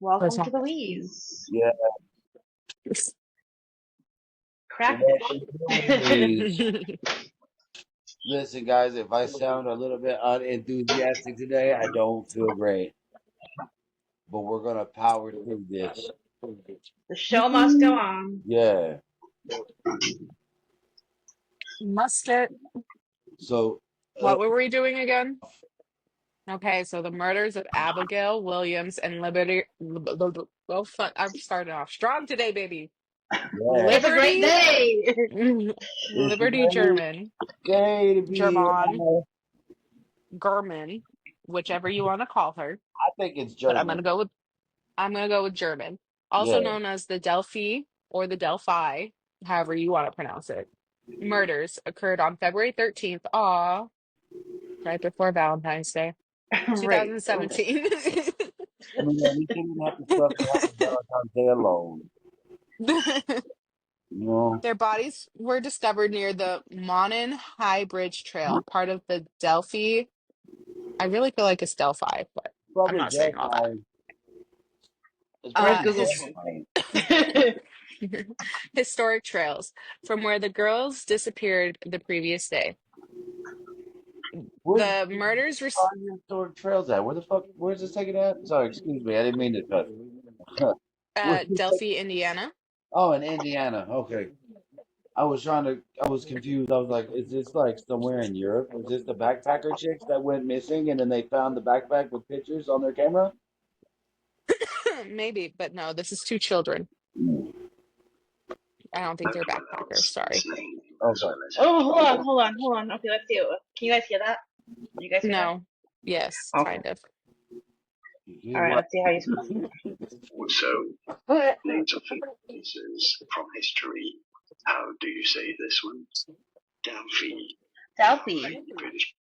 Welcome What's to the happening? Wheeze. Yeah, Crack welcome to the it. Wheeze. Listen, guys, if I sound a little bit unenthusiastic today, I don't feel great, but we're gonna power through this. The show must go on. Yeah. Mustard. So, What were we doing again? Okay, so the murders of Abigail Williams and Liberty. Oh, fuck. I'm starting off strong today, baby. yeah, It's a great Liberty. day. it's a Liberty great German. day to be. German. German. Whichever you want to call her. I think it's But German. I'm gonna go with German. Also Yeah. known as the Delphi or the Delphi, however you want to pronounce it. Murders occurred on February 13th. Aw, right before Valentine's Day. Right. 2017. I mean, at least you didn't have to suffer having Valentine's Day alone. You know, Their bodies were discovered near the Monon High Bridge Trail, part of the Delphi. I really feel like it's Delphi, but I'm probably not saying all that. Delphi. It's Where's probably Google? His Delphi. historic trails from where the girls disappeared the previous day. Where's The murders were your historic trails at? Where the fuck? Where's this taken at? Sorry, excuse me. I didn't mean to cut. Where's this Delphi, Indiana. Oh, in Indiana. Okay. I was confused. I was like, is this like somewhere in Europe? Is this the backpacker chicks that went missing and then they found the backpack with pictures on their camera? Maybe, but no, this is two children. Mm. I don't think they're Everyone backpackers. else Sorry. listening as Okay. well as Oh, hold on. Okay, let's see. Can you guys hear that? You guys hear that? No. Yes, Okay. kind of. You All hear right, what? let's see how you speak. also names of places from history. How do you say this one? Delphi. Delphi. British.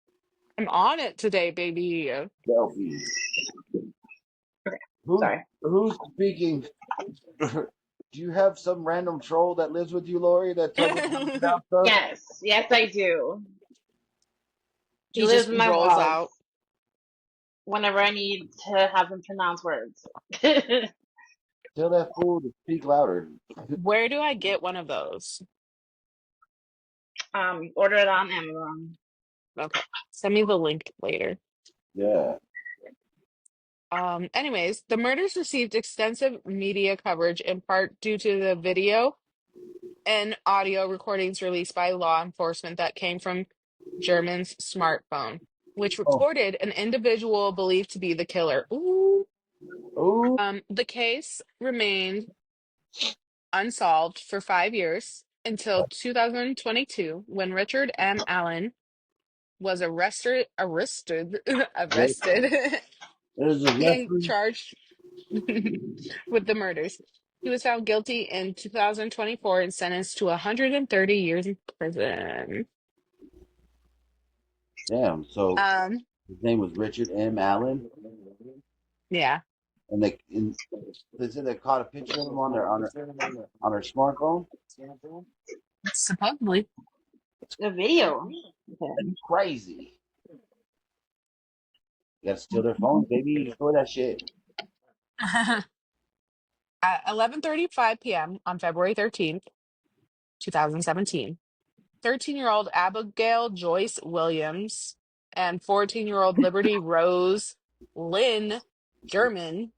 I'm on it today, baby. Delphi. Okay, Who's sorry. who's speaking? Do you have some random troll that lives with you, Lori, that tells us how to pronounce stuff? Yes, I do. He He lives just in my rolls vlogs out. whenever I need to have him pronounce words. Tell that fool to speak louder. Where do I get one of those? Order it on Amazon. Okay. Send me the link later. Yeah. Anyways, the murders received extensive media coverage in part due to the video and audio recordings released by law enforcement that came from German's smartphone, which Oh. recorded an individual believed to be the killer. Ooh. Ooh. The case remained unsolved for 5 years until 2022, when Richard M. Allen was arrested There's a and referee. charged with the murders. He was found guilty in 2024 and sentenced to 130 years in prison. Damn. So Um, his name was Richard M. Allen, yeah, and they said they caught a picture of him on their smartphone. supposedly. The video. Okay. That's crazy. You gotta steal their phones, baby. Destroy that shit. At 11:35 p.m. on February 13th, 2017, 13-year-old Abigail Joyce Williams and 14-year-old Liberty Rose Lynn German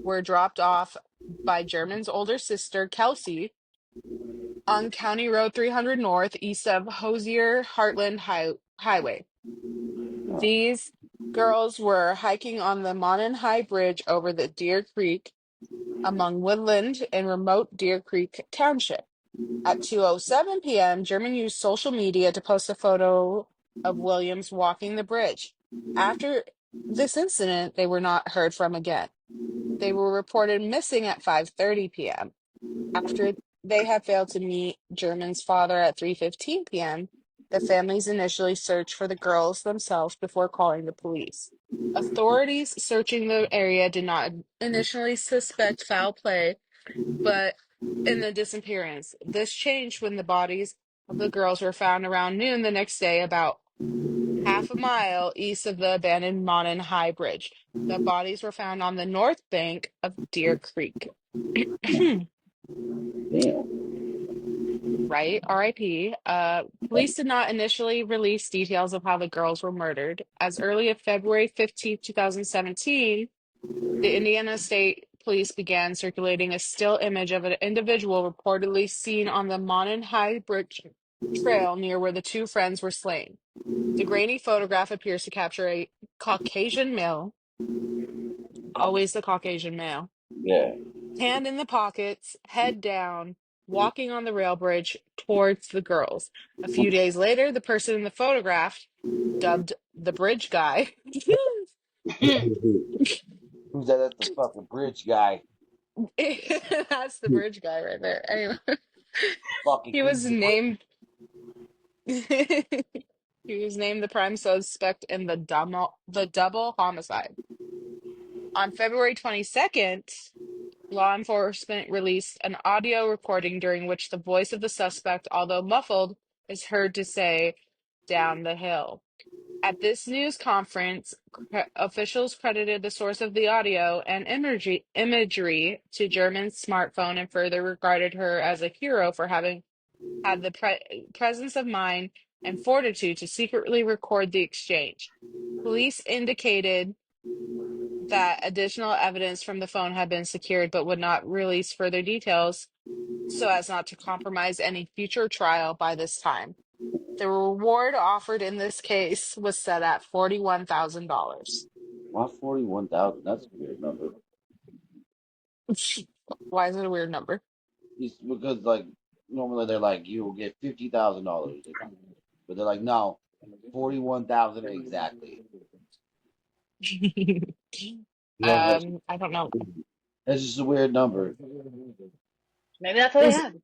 were dropped off by German's older sister, Kelsey, on County Road 300 North, east of Hosier Heartland Highway. These girls were hiking on the Monon High Bridge over the Deer Creek among woodland in remote Deer Creek Township. At 2:07 p.m., German used social media to post a photo of Williams walking the bridge. After this incident, they were not heard from again. They were reported missing at 5:30 p.m. After they had failed to meet German's father at 3:15 p.m., the families initially searched for the girls themselves before calling the police. Authorities searching the area did not initially suspect foul play, but in the disappearance. This changed when the bodies of the girls were found around noon the next day, about half a mile east of the abandoned Monon High Bridge. The bodies were found on the north bank of Deer Creek. Damn. Right, RIP. Police did not initially release details of how the girls were murdered. As early as February 15th, 2017, the Indiana State Police began circulating a still image of an individual reportedly seen on the Monon High Bridge trail near where the two friends were slain. The grainy photograph appears to capture a Caucasian male, always the Caucasian male, Yeah. hand in the pockets, head down, walking on the rail bridge towards the girls. A few days later, the person in the photograph, dubbed the bridge guy, Who's that? That's the fucking bridge guy. that's the bridge guy right there. Anyway, Fucking he cleans was the bridge. named he was named the prime suspect in the double homicide. On February 22nd, law enforcement released an audio recording during which the voice of the suspect, although muffled, is heard to say, "Down the hill." At this news conference, officials credited the source of the audio and imagery to German's smartphone and further regarded her as a hero for having had the presence of mind and fortitude to secretly record the exchange. Police indicated that additional evidence from the phone had been secured but would not release further details so as not to compromise any future trial by this time. The reward offered in this case was set at $41,000. Why 41,000? That's a weird number. Why is it a weird number? It's because like normally they're like you'll get $50,000, but they're like no, 41,000 exactly. Yeah, I don't know. that's just a weird number. Maybe that's all they It's, had.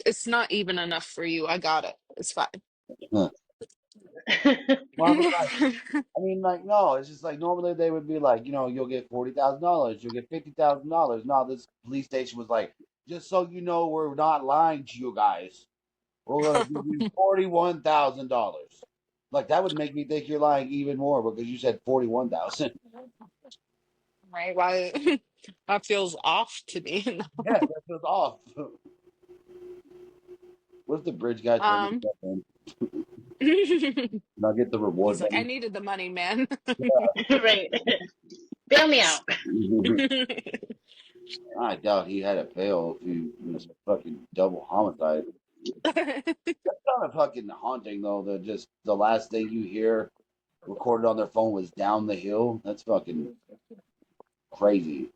it's not even enough for you. I got it. It's fine. Huh. Well, I mean, like, no, it's just like normally they would be like, you'll get $40,000, you'll get $50,000. No, this police station was like, just so you know, we're not lying to you guys. We're gonna give you $41,000. Like that would make me think you're lying even more because you said 41,000. Right? Why? That feels off to me. Yeah, that feels off. What if the bridge guy turned Um, himself in? he's And I'll get the reward like, I money. needed the money, man. Right. Bail me out. I doubt he had a bail if he was fucking double homicide. That's kind of fucking haunting though. That just the last thing you hear recorded on their phone was down the hill. That's fucking crazy.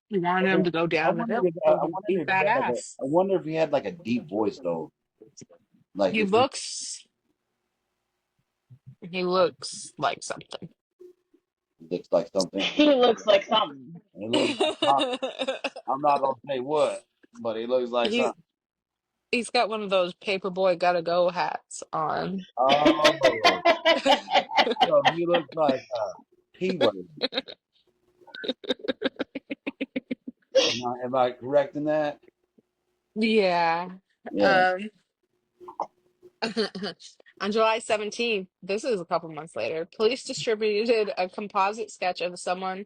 You I wanted him wonder to go I down the wonder hill. if Told him to he beat that had like ass. I wonder if he had like a deep voice though. Like He if he looks he looks like something. looks like something. He looks like something. He looks like something. I'm not gonna say what, but he looks like he something. he's got one of those paperboy gotta go hats on. Oh, so he looks like P-word. Am I correct in that? Yeah. Yeah. Um On July 17th, this is a couple months later, police distributed a composite sketch of someone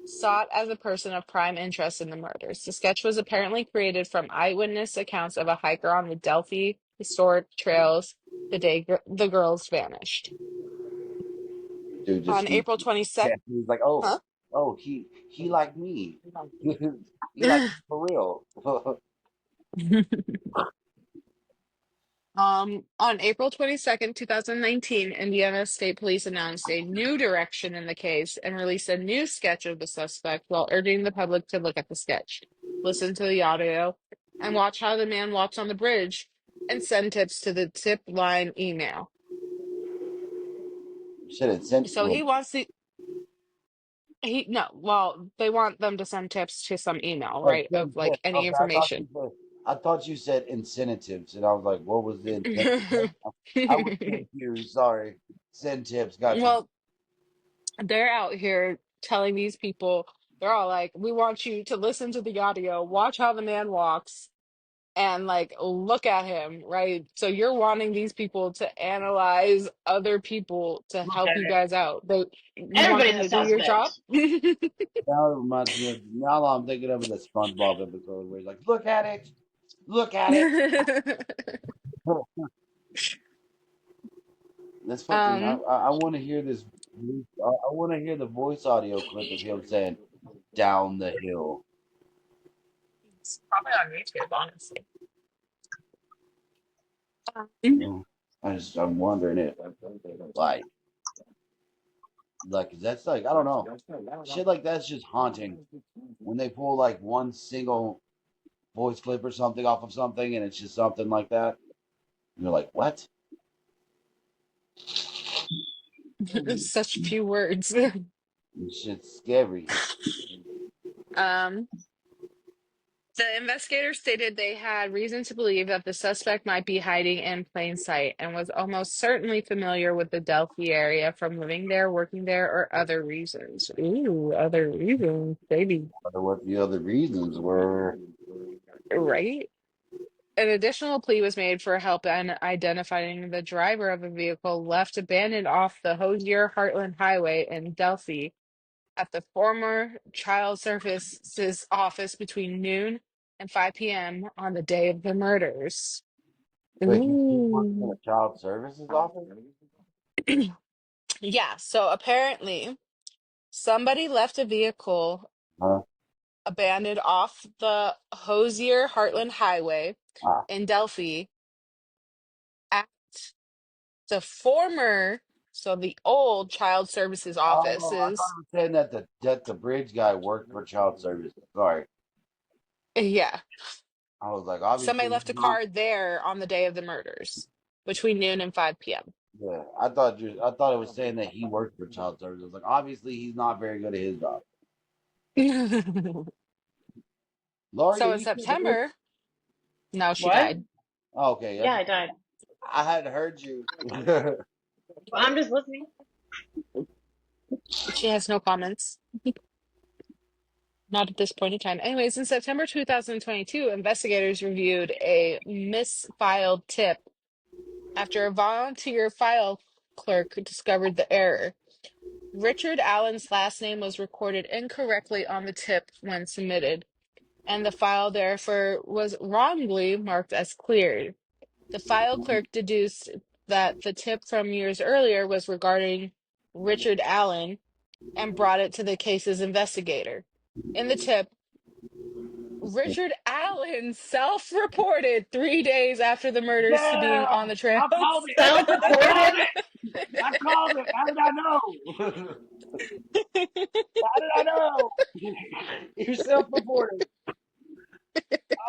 sought as a person of prime interest in the murders. The sketch was apparently created from eyewitness accounts of a hiker on the Delphi historic trails the day the girls vanished. Dude just On sees April yeah, 22nd, he's like, huh? he like me. He like me for real. On April 22nd, 2019, Indiana State Police announced a new direction in the case and released a new sketch of the suspect while urging the public to look at the sketch, listen to the audio, and watch how the man walks on the bridge and send tips to the tip line email. Should have sent So he wants to, he, no, well, they want them to send tips to some email, right? Of send like tips. any Okay, information. I thought you said incentives, and I was like, what was the incentive? I was confused. Sorry. Send tips. Gotcha. Well, they're out here telling these people, they're all like, we want you to listen to the audio, watch how the man walks, and like look at him, right? So you're wanting these people to analyze other people to Look help at you it. guys out. You want Everybody's them a to do your job? suspect. Now it reminds me of now I'm thinking of the SpongeBob episode where he's like, "Look at it, look at it." This fucking um, I want to hear this. I want to hear the voice audio clip of him saying "down the hill." it's probably on YouTube, honestly. Um, Mm. I'm wondering if like that's like I don't know, shit like that's just haunting when they pull like one single voice clip or something off of something and it's just something like that. And you're like, what? Such few words. This shit's scary. Um, the investigators stated they had reason to believe that the suspect might be hiding in plain sight and was almost certainly familiar with the Delphi area from living there, working there, or other reasons. Ooh, other reasons, baby. I wonder what the other reasons were. Right? An additional plea was made for help in identifying the driver of a vehicle left abandoned off the Hosier Heartland Highway in Delphi at the former Child Services office between noon and 5 p.m. on the day of the murders. Wait, he worked in Ooh. a child services office? Yeah, so apparently somebody left a vehicle Huh? abandoned off the Hosier Heartland Highway Ah. in Delphi at the former, so the old Child Services Oh, I thought offices. it was saying that the bridge guy worked for child services. Sorry. Yeah, I was like, somebody obviously he's left a not. car there on the day of the murders between noon and 5 p.m. Yeah, I thought it was saying that he worked for child services. I was like, obviously he's not very good at his job. Laurie, are So in you still there? September, no, she What? died. Oh, okay, Yeah, I died. I hadn't heard you. Well, I'm just listening. She has no comments. Not at this point in time. Anyways, in September 2022, investigators reviewed a misfiled tip after a volunteer file clerk discovered the error. Richard Allen's last name was recorded incorrectly on the tip when submitted, and the file therefore was wrongly marked as cleared. The file clerk deduced that the tip from years earlier was regarding Richard Allen and brought it to the case's investigator. In the tip, Richard Allen self reported 3 days after the murders to Yeah, being on the trails. I called it. I Self-reported? called it. I called it. How did I know? How did I know? You're self-reporting.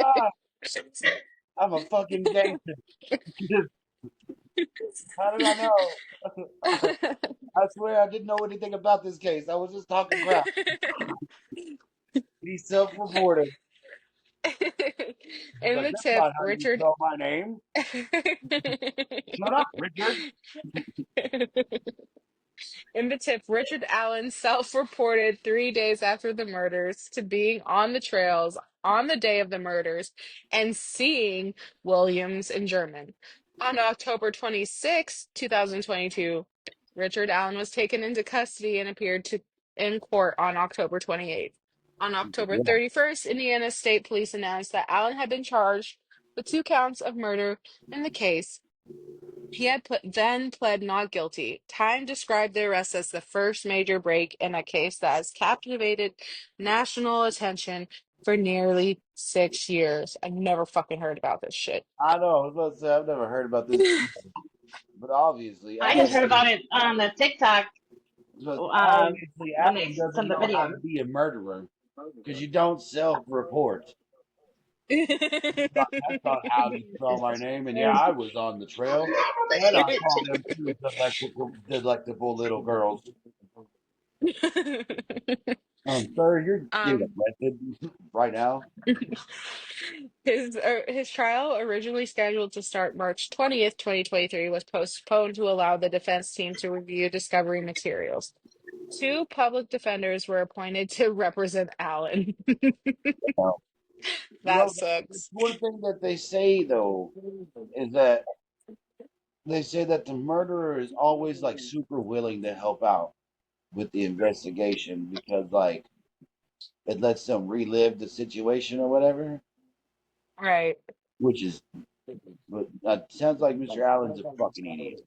Ah, I'm a fucking gangster. How did I know? I swear I didn't know anything about this case. I was just talking crap. He's self-reported. He's In like, the that's tip, not how you Richard. spell my name. Shut up, Richard. In the tip, Richard Allen self reported 3 days after the murders to being on the trails on the day of the murders and seeing Williams in German. On October 26, 2022, Richard Allen was taken into custody and appeared in court on October 28th. On October Yeah, 31st, Indiana State Police announced that Allen had been charged with 2 counts of murder in the case. He had then pled not guilty. Time described the arrest as the first major break in a case that has captivated national attention for nearly 6 years. I've never fucking heard about this shit. I know. I was about to say I've never heard about this, but obviously I just Adam, heard about it on the TikTok when they Doesn't sent the know how video. to be a murderer because you don't self-report. That's not how you spell my name. And yeah, I was on the trail, and I called them two delectable little girls. Sir, you're getting um, arrested right now. his trial, originally scheduled to start March 20th, 2023, was postponed to allow the defense team to review discovery materials. 2 public defenders were appointed to represent Allen. That That's sucks. one thing that they say though is that they say that the murderer is always like super willing to help out with the investigation because like it lets them relive the situation or whatever. Right. Which is, but sounds like Mr. Allen's a fucking idiot.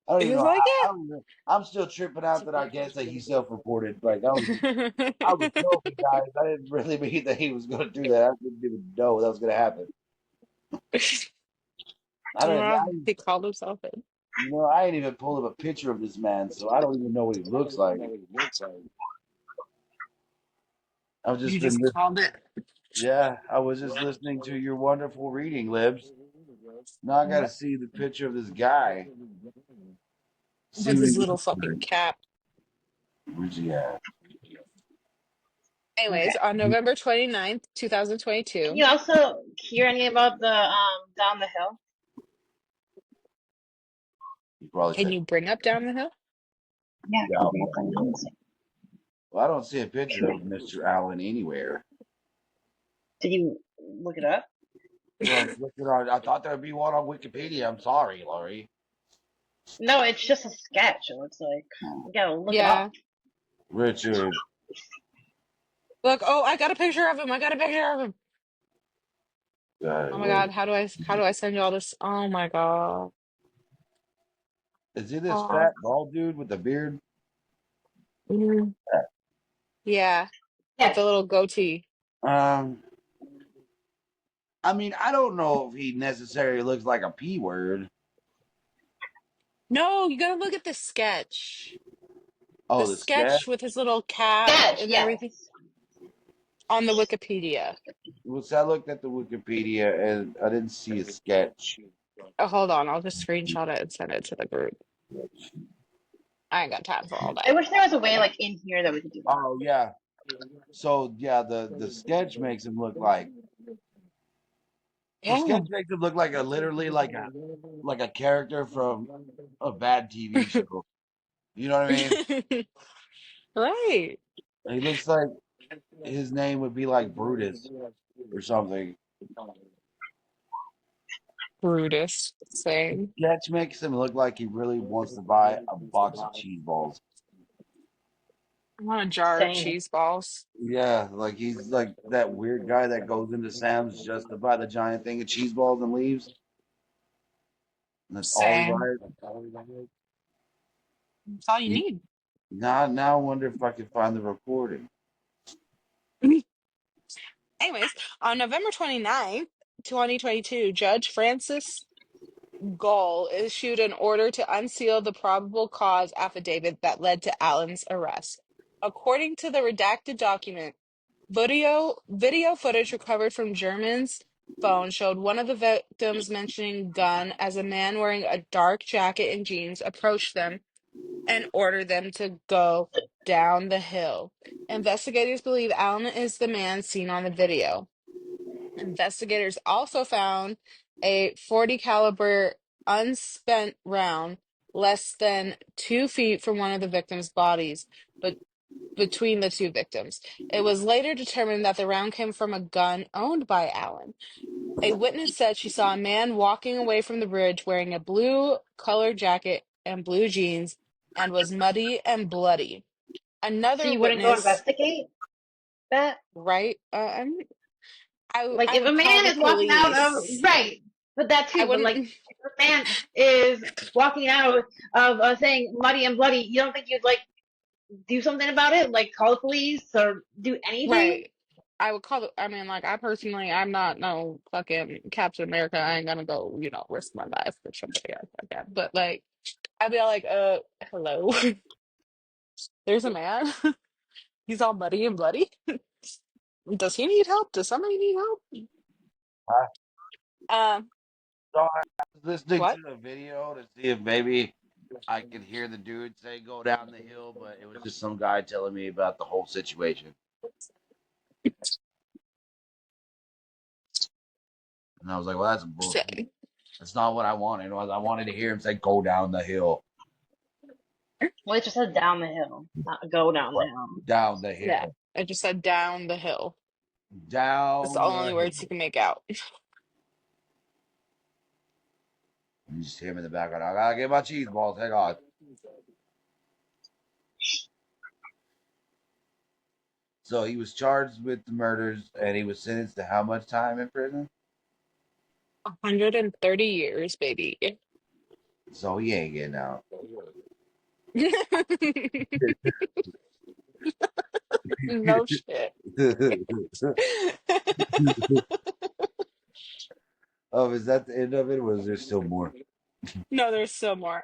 I don't even He's know like, how. I don't even, I'm still tripping out that I guess that he self-reported. Like I was joking, guys. I didn't really mean that he was going to do that. I didn't even know that was going to happen. I don't. he called himself it. I ain't even pulled up a picture of this man, so I don't even know what he looks like. I've just You been, just called it. yeah. I was just listening to your wonderful reading, Libs. Now I got to Yep. see the picture of this guy. See With what he his little looks fucking like. cap. Where's he at? Okay. Anyways, on November 29th, Can 2022, you also hear any about the down the hill? He probably can said, you bring up Down the Hill? Yeah, I can "Down bring up the on hill." music. Well, I don't see a picture of Mr. Allen anywhere. Did you look it up? Well, I thought there'd be one on Wikipedia. I'm sorry, Laurie. No, it's just a sketch. It looks like you gotta look it up. Yeah. Richard, Look, oh, I got a picture of him. I got a picture of him. Oh my wait, God, how do I send you all this? Oh my God. is he this Oh. fat bald dude with the beard? Mm. Yeah, with Yes. the little goatee. Um, I mean, I don't know if he necessarily looks like a P word. No, you gotta look at the sketch. The Oh, the sketch. sketch with his little cap Sketch. and Yes. everything on the Wikipedia. Well, so I looked at the Wikipedia and I didn't see a sketch. Oh, hold on, I'll just screenshot it and send it to the group. I ain't got time for all I that. wish there was a way like in here that we could do that. Oh yeah. So yeah, the sketch makes him look like the Yeah. sketch makes him look like a literally like a character from a bad TV show. You know what I mean? Right. He looks like his name would be like Brutus or something. Brutus. Same. Sketch makes him look like he really wants to buy a box of cheese balls. I want a jar of Same. cheese balls. Yeah, like he's like that weird guy that goes into Sam's just to buy the giant thing of cheese balls and leaves. And that's all he Same. buys. That's all you He, need. now I wonder if I can find the recording. Anyways, on November 29th, 2022, Judge Francis Gull issued an order to unseal the probable cause affidavit that led to Allen's arrest. According to the redacted document, video footage recovered from German's phone showed one of the victims mentioning gun as a man wearing a dark jacket and jeans approached them and ordered them to go down the hill. Investigators believe Allen is the man seen on the video. Investigators also found a 40 caliber unspent round less than 2 feet from one of the victims' bodies, but between the two victims. It was later determined that the round came from a gun owned by Allen. A witness said she saw a man walking away from the bridge wearing a blue colored jacket and blue jeans and was muddy and bloody. So Another you wouldn't go witness, investigate that? right? Like I if a would call man the is walking out of police. right, but that I too. But wouldn't. like if a man is walking out of saying muddy and bloody, you don't think you'd like do something about it? Like call the police or do anything? Right. I would call it, I mean, like, I personally, I'm not no fucking Captain America. I ain't gonna go, risk my life for somebody else like that. But, like, I'd be like, hello. There's a man. He's all muddy and bloody. Does he need help? Does somebody need help? I Um, thought I was listening what? to the video to see if maybe I could hear the dude say go down the hill, but it was just some guy telling me about the whole situation. And I was like, well, that's bullshit. Say, That's not what I wanted. I wanted to hear him say go down the hill. Well, it just said down the hill, not go down the What? hill. Down the yeah, hill. I just said down the hill. That's the Down only the words you hill. can make out. You just hear him in the background. I gotta get my cheese balls. Hang on. So he was charged with the murders, and he was sentenced to how much time in prison? 130 years, baby. So he ain't getting out. No shit. Oh, is that the end of it? Or was there still more? No, there's still more.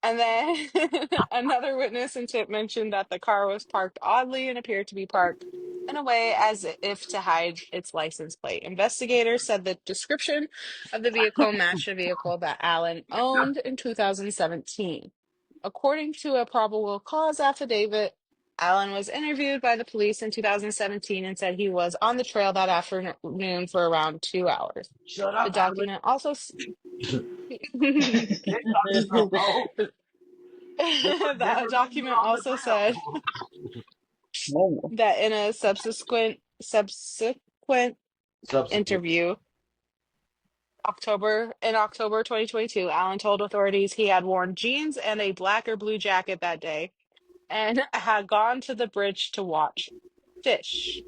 And then another witness and tip mentioned that the car was parked oddly and appeared to be parked in a way as if to hide its license plate. Investigators said the description of the vehicle matched a vehicle that Allen owned in 2017. According to a probable cause affidavit, Allen was interviewed by the police in 2017 and said he was on the trail that afternoon for around 2 hours. Shut The up, Alan. document also Get on your phone. the Never leave you document on the also said trail. Whoa. that in a subsequent Subsequent. interview, October 2022, Allen told authorities he had worn jeans and a black or blue jacket that day and had gone to the bridge to watch fish.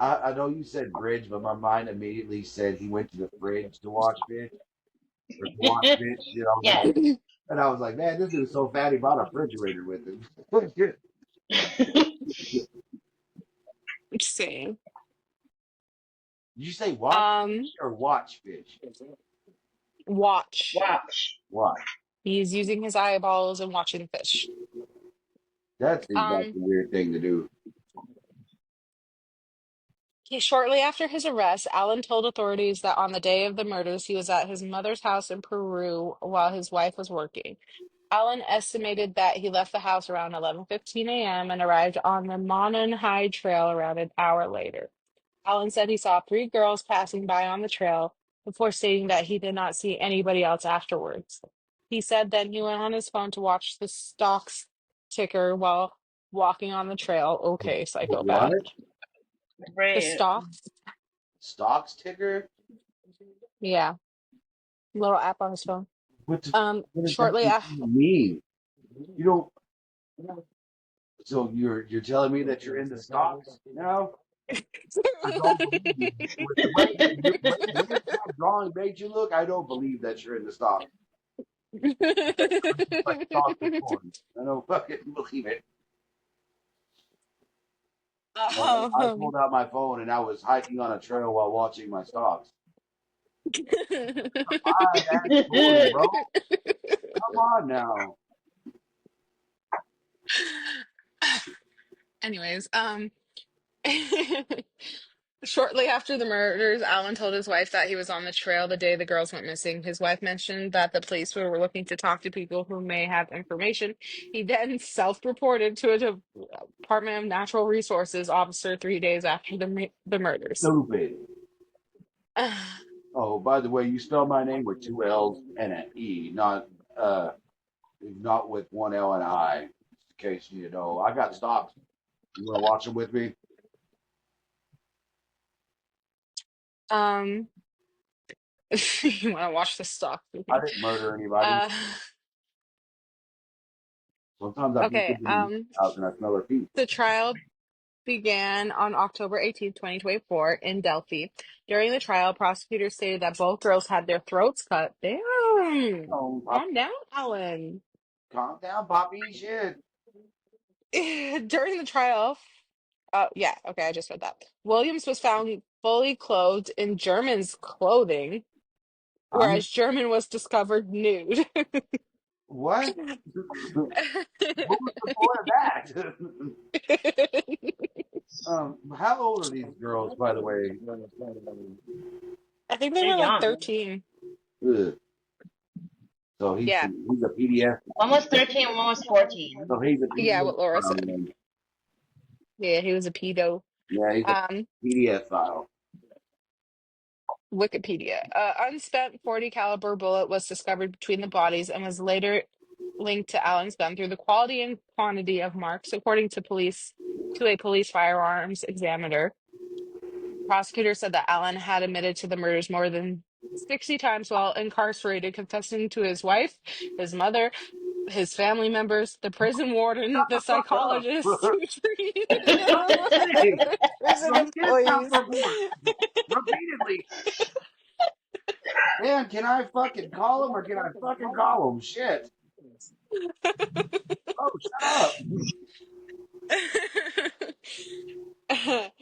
I know you said bridge, but my mind immediately said he went to the fridge to watch fish or to watch fish. You know, Yes. and I was like, man, this dude's so fat he brought a refrigerator with him. Insane. Did you say watch Um, fish or watch fish? watch. Watch. Watch. He's using his eyeballs and watching fish. That seems like Um, a weird thing to do. Shortly after his arrest, Allen told authorities that on the day of the murders, he was at his mother's house in Peru while his wife was working. Allen estimated that he left the house around 11:15 a.m. and arrived on the Monon High Trail around an hour later. Allen said he saw three girls passing by on the trail before stating that he did not see anybody else afterwards. He said then he went on his phone to watch the stocks ticker while walking on the trail. Okay, What? psychopath. The Right. stocks? Stocks ticker? Yeah, little app on his phone. What, the, what does that Shortly even after. mean? You don't. So you're telling me that you're in the stocks now? I don't believe you. With the way that drawing made you look, I don't believe that you're in the stocks. Like stocks with coins. I don't fucking believe it. I Um, pulled out my phone and I was hiking on a trail while watching my stocks. Fine ass story, bro. Come on now. Anyways, shortly after the murders, Allen told his wife that he was on the trail the day the girls went missing. His wife mentioned that the police were looking to talk to people who may have information. He then self-reported to a Department of Natural Resources officer 3 days after the murders. Stupid. Oh, by the way, you spell my name with two L's and an E, not with one L and an I. In case you know, I got stocks. You want to watch them with me? Um, you want to watch the stock I movie? didn't murder anybody. Uh, Sometimes I peek okay. into the house and I smell their feet. The trial began on October 18th, 2024 in Delphi. During the trial, prosecutors stated that both girls had their throats cut. Damn. Oh, Calm down, Alan. calm down, Poppy. Shit. During the trial, yeah, okay, I just read that. Williams was found fully clothed in German's clothing, I'm whereas German was discovered nude. what? What was the point of that? How old are these girls, by the way? I think they They're were like young. 13. Ugh. So Yeah, he's a PDF. One was 13, one was 14. So he's a yeah, PDF what Laura file. said. Yeah, he was a pedo. Yeah, he's a Um, PDF file. Wikipedia. Unspent 40 caliber bullet was discovered between the bodies and was later linked to Allen's gun through the quality and quantity of marks. According to police, to a police firearms examiner. Prosecutors said that Allen had admitted to the murders more than 60 times while incarcerated, confessing to his wife, his mother, his family members, the prison warden, the Fuck up. psychologist who treated I'm him, just and saying. other prison From kids child employees. support repeatedly. Man, can I fucking call him or can I fucking call him? Shit. Oh, shut up.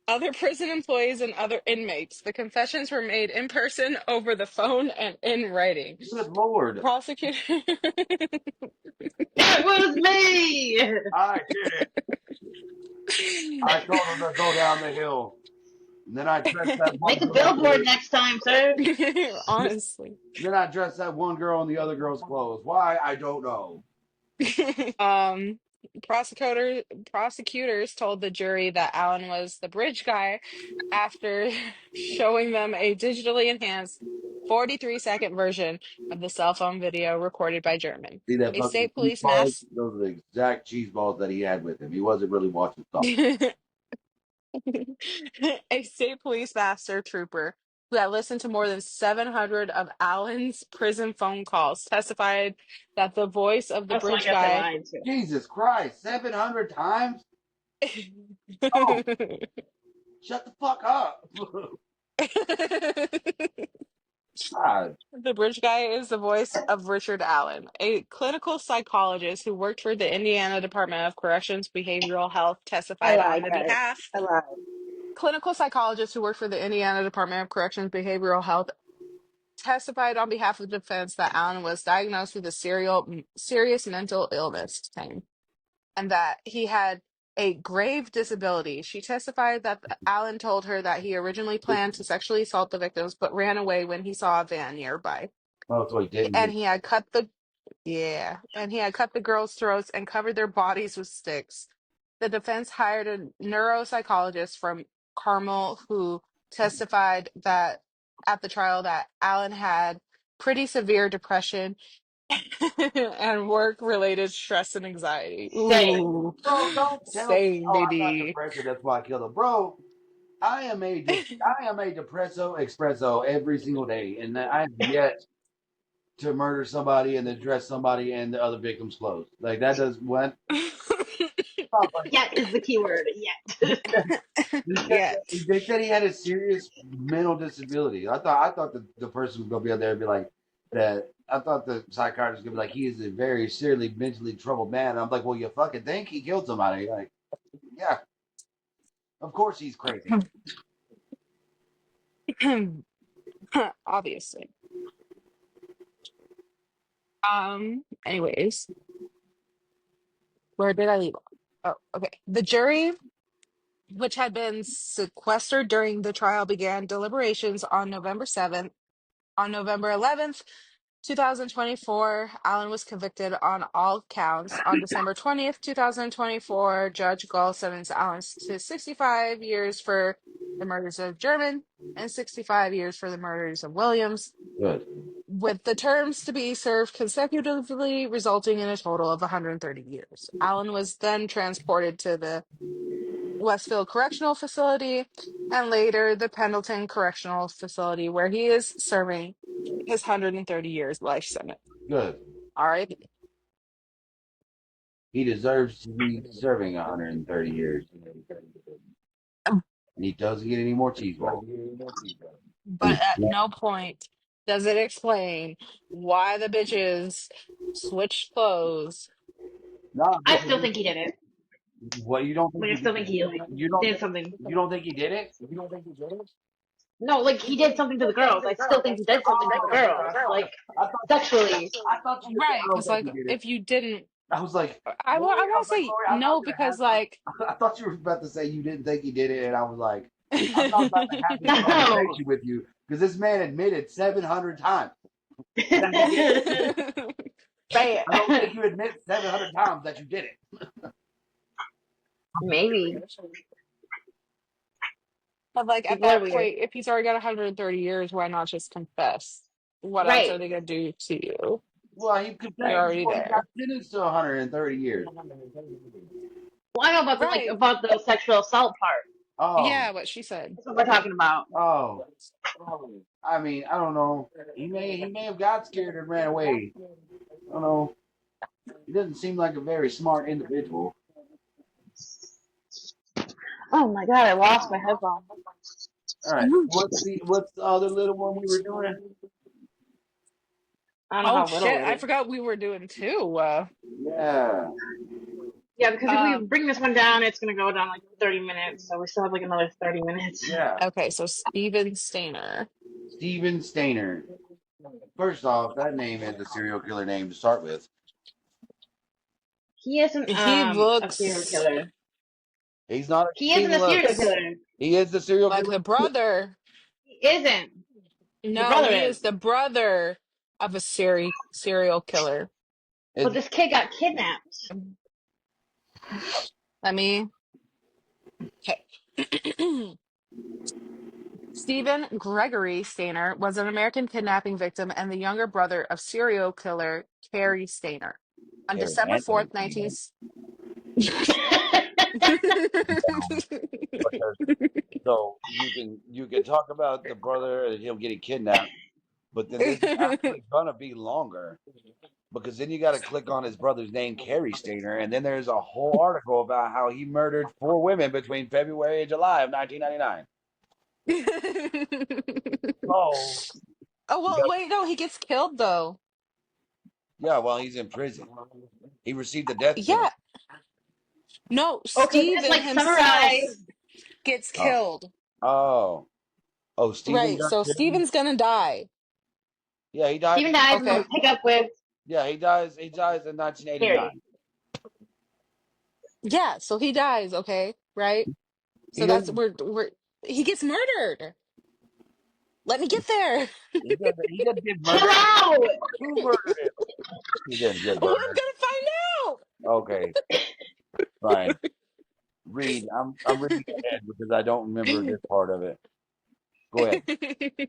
Other prison employees and other inmates. The confessions were made in person, over the phone, and in writing. Good Lord. Prosecutor. That was me. I did it. I told him to go down the hill. And then I dressed that one Make a girl. billboard next time, sir. Honestly. Then I dressed that one girl in the other girl's clothes. Why? I don't know. um, prosecutors told the jury that Allen was the bridge guy after showing them a digitally enhanced 43-second version of the cell phone video recorded by German. See that A fucking state cheese police balls? mass Those are the exact cheese balls that he had with him. He wasn't really watching something. a state police master trooper who had listened to more than 700 of Allen's prison phone calls testified that the voice of the Also, I bridge guess I guy. lied too. Jesus Christ, 700 times? Oh, shut the fuck up. God. The bridge guy is the voice of Richard Allen, a clinical psychologist who worked for the Indiana Department of Corrections Behavioral Health, I testified on lied, the guys. behalf. I lied. Clinical psychologist who worked for the Indiana Department of Corrections Behavioral Health testified on behalf of the defense that Allen was diagnosed with a serious mental illness and that he had a grave disability. She testified that Allen told her that he originally planned to sexually assault the victims but ran away when he saw a van nearby. Oh, so he didn't And do. he had cut the Yeah, and he had cut the girls' throats and covered their bodies with sticks. The defense hired a neuropsychologist from Carmel who testified that at the trial that Allen had pretty severe depression and work-related stress and anxiety. Same. Ooh, Bro, don't tell me, same, oh, I got baby. depression, that's why I killed him. Bro, I am a depresso espresso every single day, and I have yet to murder somebody and then dress somebody in the other victim's clothes. Like that does what? Stop right Yet is the key word. Yet. Yet. They said he had a serious mental disability. I thought the person was gonna be out there and be like that. I thought the psychiatrist was gonna be like he is a very seriously mentally troubled man. And I'm like, well, you fucking think he killed somebody? Like, yeah, of course he's crazy. Obviously. Anyways, where did I leave off? Oh, okay. The jury, which had been sequestered during the trial, began deliberations on November 7th. On November 11th, 2024, Allen was convicted on all counts. On December 20th, 2024, Judge Gall sentenced Allen to 65 years for the murders of German and 65 years for the murders of Williams, Good. with the terms to be served consecutively, resulting in a total of 130 years. Allen was then transported to the Westfield Correctional Facility and later the Pendleton Correctional Facility, where he is serving his 130 years life sentence. Good. All right. He deserves to be serving 130 years, and he doesn't get any more cheese balls. But at no point does it explain why the bitches switched clothes. No, I still think he did it. what you don't think Like, I he still think he like you don't did something. you don't think he did it? No, like he did something to the girls. I still think he did something to the girls, like I thought sexually. I thought you. Right, I don't because think like he did it. if you didn't, I was like, I Lori. I won't was like, say Lori. I thought no you because had. like I thought you were about to say you didn't think he did it, and I was like, I'm not about to have this No. conversation with you because this man admitted 700 times that he did it. Right. I don't think you admit 700 times that you did it. Maybe But like at people are that weird. point, if he's already got 130 years, why not just confess? What else are Right. they gonna do to you? Well, he confessed You're already before he got there. sentenced to 130 years. Well, I know about the Right. about the sexual assault part. Oh, Yeah, what she said. That's what we're talking about. oh. I mean, I don't know. He may have got scared and ran away. I don't know. He doesn't seem like a very smart individual. Oh my god, I lost my headphone. All right. What's the other little one we were doing? I don't know Oh how little shit, it I is. forgot we were doing two. Yeah. Yeah, because if we Um, bring this one down, it's gonna go down like 30 minutes. So we still have like another 30 minutes. Yeah. okay, so Steven Stainer. Steven Stainer. First off, that name is a serial killer name to start with. He isn't He a serial looks killer. He's not. He he isn't a serial looks killer. He is the serial like killer. the brother. He isn't. The No, brother he is. is the brother of a serial killer. Is But this kid got kidnapped. Let me okay. Stephen Gregory Stainer was an American kidnapping victim and the younger brother of serial killer Carrie Stainer. On Harry December Anthony 4th, Stainer. 19... Because so you can talk about the brother and him getting kidnapped, but then this is actually gonna be longer because then you got to click on his brother's name, Carrie Stainer, and then there's a whole article about how he murdered 4 women between February and July of 1999. Oh, Oh, you well, got wait, no, he gets killed though. yeah. Well, he's in prison. He received the death Yeah, sentence. no, Okay, just Stephen like himself summarize. gets Oh, killed. oh, oh. Stephen Right, got so killed. Stephen's gonna die. Yeah, he died. Steven dies, and then we Okay. pick up with Yeah, he dies. He dies in Carrie. 1989. Yeah, so he dies, okay, right? He So that's doesn't. we're he gets murdered. Let me get there. He doesn't. He doesn't get Chill murdered. out. Who murdered him? He didn't get Oh, I'm murdered. gonna find Okay, fine. Read. I'm reading ahead because I don't remember this part of it. Go ahead. out.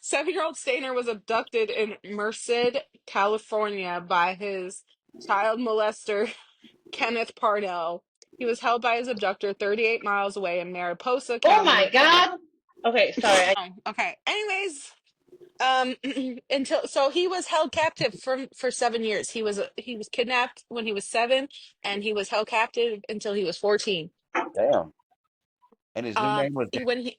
7-year-old Stainer was abducted in Merced, California by his child molester, Kenneth Parnell. He was held by his abductor 38 miles away in Mariposa Oh County. my god. Okay, sorry. Oh, okay. Anyways, um until so he was held captive for 7 years. He was kidnapped when he was 7 and he was held captive until he was 14. Damn. And his new name was. When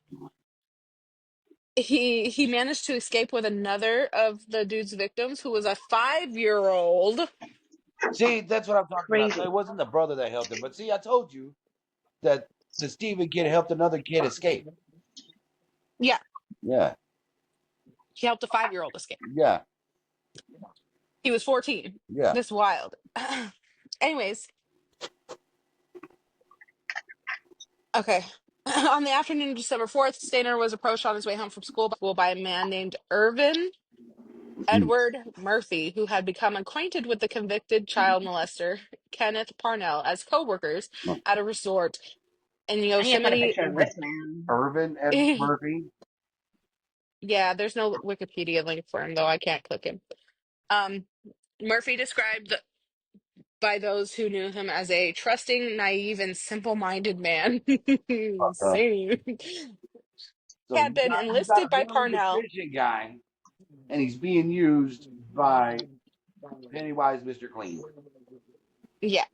he managed to escape with another of the dude's victims who was a 5-year-old. See, that's what I'm talking about. So Crazy. it wasn't the brother that helped him, but see, I told you that the Stephen kid helped another kid escape. Yeah, Yeah, he helped a 5-year-old escape. yeah, He was 14. yeah. This wild. Anyways, okay. On the afternoon of December 4th, Stainer was approached on his way home from school by a man named Irvin Hmm. Edward Murphy, who had become acquainted with the convicted child molester Kenneth Parnell as co-workers at a resort in I need to find a Yosemite. picture of this man. Irvin Edward Murphy. Yeah, there's no Wikipedia link for him, though. I can't click him. Um, Murphy described by those who knew him as a trusting, naive, and simple-minded man. Uh, Same. so Had been you got enlisted a by really Parnell. efficient guy, and he's being used by Pennywise Mr. Clean. Yeah.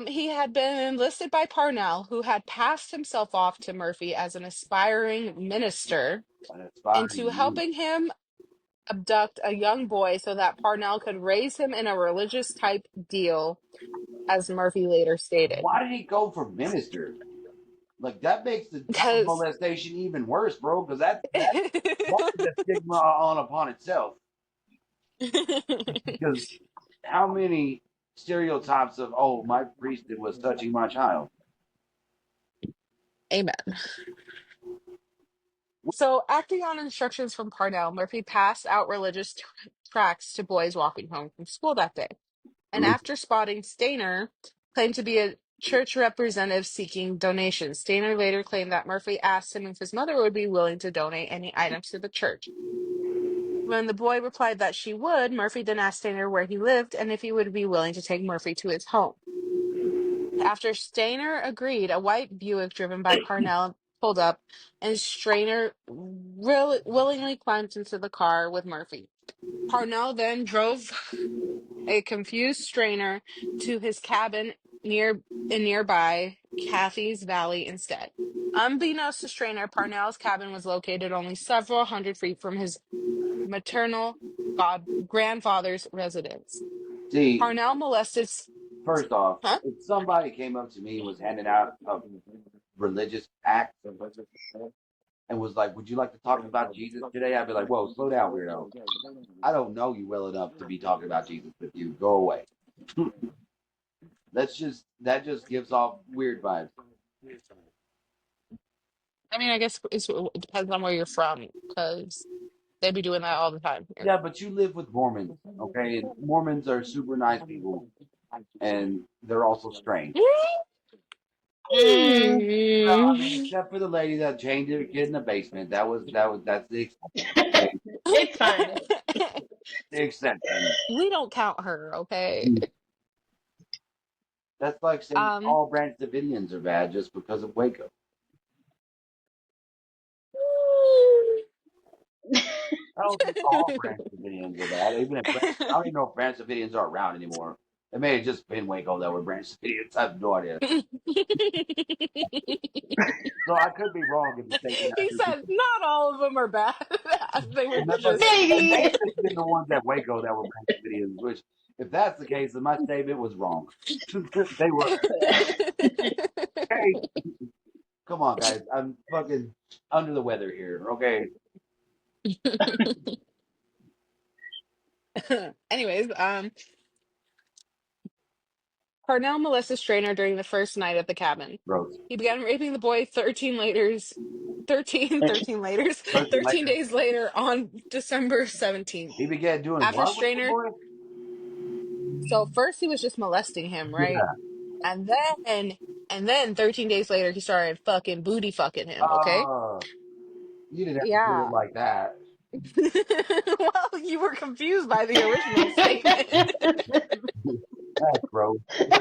He had been enlisted by Parnell, who had passed himself off to Murphy as an aspiring minister An aspiring into youth. helping him abduct a young boy so that Parnell could raise him in a religious type deal, as Murphy later stated. Why did he go for minister? Like that makes the child Because molestation even worse, bro. Because that is a stigma on upon itself. Because how many stereotypes of my priesthood was touching my child? Amen. So, acting on instructions from Parnell, Murphy passed out religious tracts to boys walking home from school that day. And after spotting Stainer, claimed to be a church representative seeking donations. Stainer later claimed that Murphy asked him if his mother would be willing to donate any items to the church. When the boy replied that she would, Murphy then asked Stainer where he lived and if he would be willing to take Murphy to his home. After Stainer agreed, a white Buick driven by Parnell pulled up, and Stainer really willingly climbed into the car with Murphy. Parnell then drove a confused Strainer to his cabin in nearby Kathy's Valley instead. Unbeknownst to Strainer, Parnell's cabin was located only several hundred feet from his maternal grandfather's residence. See, Parnell molested. first off, Huh? if somebody came up to me and was handing out a religious act and was like, "Would you like to talk about Jesus today?" I'd be like, "Whoa, slow down, weirdo. I don't know you well enough to be talking about Jesus with you. Go away." That just gives off weird vibes. I mean, I guess it depends on where you're from, because they be doing that all the time here. Yeah, but you live with Mormons, okay? And Mormons are super nice people, and they're also strange. Mm. Well, I mean, Mm. except for the lady that chained her kid in the basement. That's the exception. Okay? It's fine. The exception. We don't count her, okay? That's like saying Um, all Branch Davidians are bad just because of Waco. I don't think all Branch Davidians are bad. I don't even know if Branch Davidians are around anymore. It may have just been Waco that were Branch Davidians. I have no idea. So I could be wrong in the statement I he just said made. not all of them are bad. They were But just. it may have Maybe. just been the ones at Waco that were Branch Davidians, which, if that's the case, then my statement was wrong. They were. Hey, come on, guys. I'm fucking under the weather here, okay? Anyways, Parnell molested Strainer during the first night at the cabin. Gross. He began raping the boy 13 13 later. days later on December 17th. He began doing After what with the Strainer, boy? so first he was just molesting him, right? Yeah. And then 13 days later he started fucking booty fucking him, okay? Uh, you didn't have to do it Yeah. like that. Well, you were confused by the original statement. That's gross. Not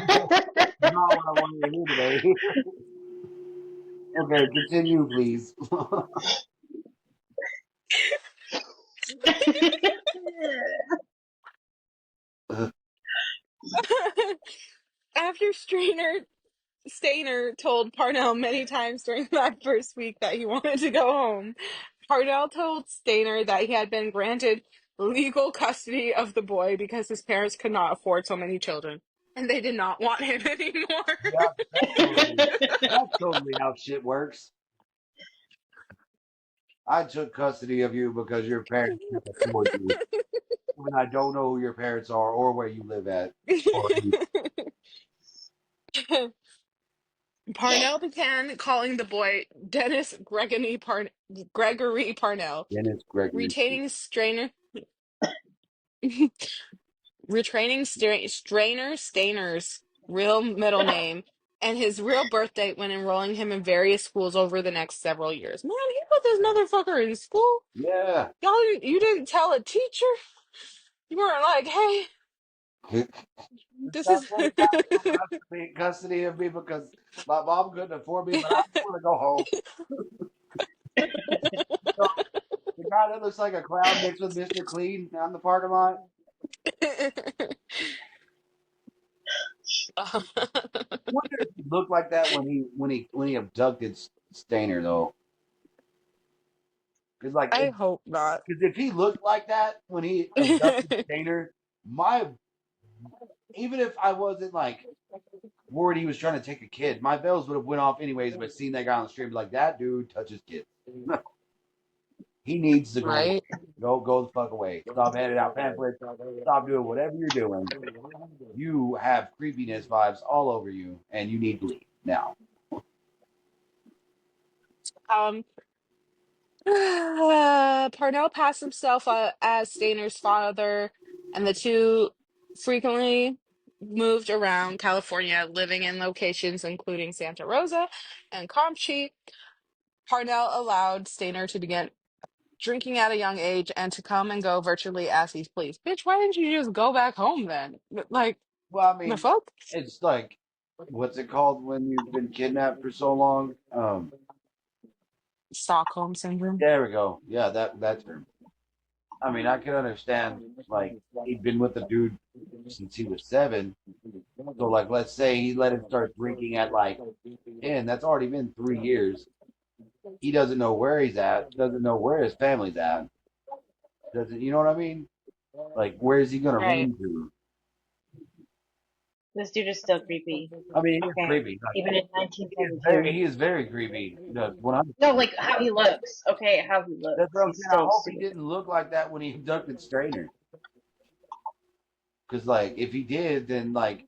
what I wanted to hear today. Okay, continue, please. After Stainer told Parnell many times during that first week that he wanted to go home. Parnell told Stainer that he had been granted legal custody of the boy because his parents could not afford so many children, and they did not want him anymore. Yeah, that's totally how shit works. I took custody of you because your parents can't afford you. Even I don't know who your parents are or where you live at. Or Parnell began calling the boy Gregory Parnell, Dennis Gregory. retaining Strainer, Stainer's real middle name and his real birth date when enrolling him in various schools over the next several years. Man, he put this motherfucker in school. Yeah. You didn't tell a teacher. You weren't like, hey, this That's is. what he got custody of me because my mom couldn't afford me, but I just want to go home. So, the guy that looks like a clown mixed with Mr. Clean on the parking lot. I wonder if he looked like that when he abducted Stainer though, because I hope not. if he looked like that when he abducted Stainer, my even if I wasn't like worried he was trying to take a kid, my bells would have went off anyways. But seeing that guy on the street, like that dude touches kids, he needs to go away. Right? Go the fuck away. Stop handing out pamphlets. Stop doing whatever you're doing. You have creepiness vibes all over you, and you need to leave now. Um, Parnell passed himself as Stainer's father, and the two frequently moved around California, living in locations including Santa Rosa and Campeche. Parnell allowed Stainer to begin. drinking at a young age, and to come and go virtually as he pleased. Bitch, why didn't you just go back home then? Like, Well, I the mean, fuck? it's like, what's it called when you've been kidnapped for so long? Stockholm syndrome. There we go. Yeah, that term. I mean, I can understand like he'd been with the dude since he was 7. So like, let's say he let him start drinking at like 10. That's already been 3 years. He doesn't know where he's at. Doesn't know where his family's at. Doesn't you know what I mean? Like, where is he gonna Right. run to? This dude is still creepy. I mean, he is Okay. creepy. Like, Even in he 1972. is very creepy. The 100. No, like how he looks. Okay, how he That's looks. what I'm He's saying. I still hope he super didn't look like that when he abducted Strainer. Because like, if he did, then like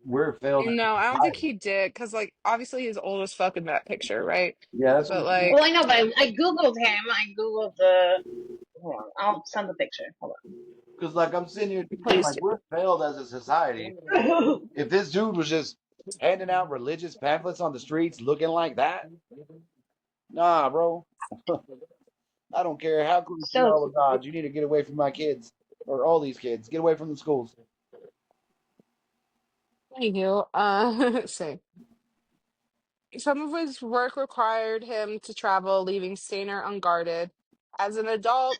we're failed as No, I a don't think society. he did, because, like, obviously he's old as fuck in that picture, right? Yeah, that's what But, I'm saying. Well, like, I know, but I googled him. I googled the. Hold on, I'll send the picture. Hold Because like I'm sitting here thinking please like do. we're failed as a society. on. If this dude was just handing out religious pamphlets on the streets looking like that, nah, bro. I don't care how close you Still, are with God. You need to get away from my kids or all these kids. Get away from the schools. Anywho, so some of his work required him to travel, leaving Stainer unguarded. As an adult,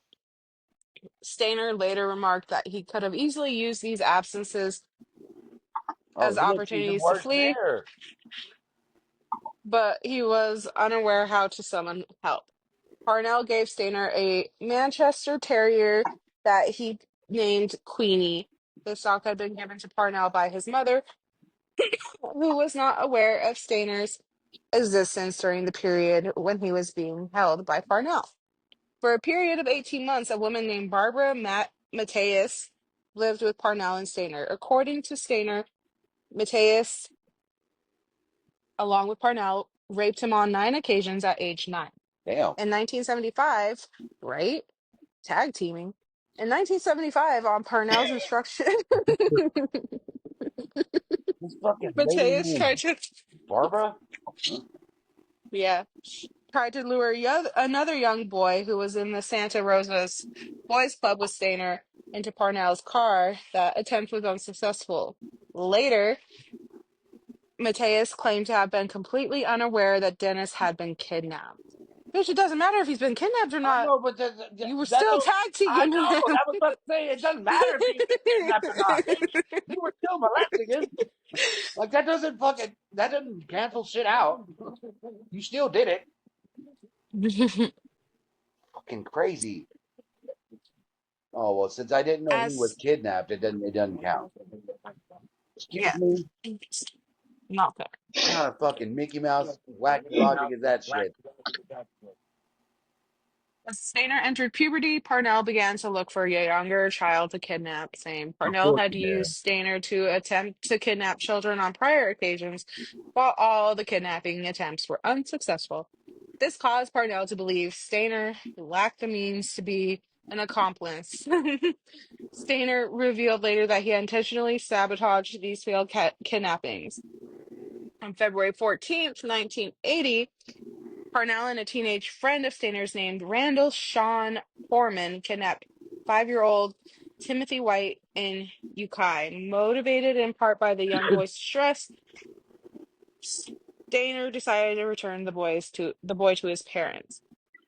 Stainer later remarked that he could have easily used these absences Oh, as he looks even opportunities to worse flee, there. but he was unaware how to summon help. Parnell gave Stainer a Manchester Terrier that he named Queenie. The dog had been given to Parnell by his mother, who was not aware of Stainer's existence during the period when he was being held by Parnell. For a period of 18 months, a woman named Barbara Mateus lived with Parnell and Stainer. According to Stainer, Mateus, along with Parnell, raped him on 9 occasions at age 9. Damn. In 1975, right? Tag teaming. In 1975, on Parnell's instruction, This fucking lady Mateus tried named to, Barbara? Huh? yeah, tried to lure another young boy who was in the Santa Rosa's boys club with Stainer into Parnell's car. That attempt was unsuccessful. Later, Mateus claimed to have been completely unaware that Dennis had been kidnapped. Bitch, it doesn't matter if he's been kidnapped or I not. know, but You were that still don't. tag I teaming know. him. That was about to say. It doesn't matter if he's been kidnapped or not, bitch. You were still molesting him. Like that doesn't fucking. That doesn't cancel shit out. You still did it. Fucking crazy. Oh well, since I didn't know he was As kidnapped, it doesn't. It doesn't count. Excuse yeah, me. not fair. What kind of fucking Mickey Mouse wacky logic is that shit? As Stainer entered puberty, Parnell began to look for a younger child to kidnap. Same. Of Parnell course had you used did. Stainer to attempt to kidnap children on prior occasions, while all the kidnapping attempts were unsuccessful. This caused Parnell to believe Stainer lacked the means to be an accomplice. Stainer revealed later that he intentionally sabotaged these failed kidnappings. On February 14th, 1980, Parnell and a teenage friend of Stainer's named Randall Sean Foreman kidnapped 5-year-old Timothy White in Ukiah. Motivated in part by the young boy's stress, Stainer decided to return the boy to his parents.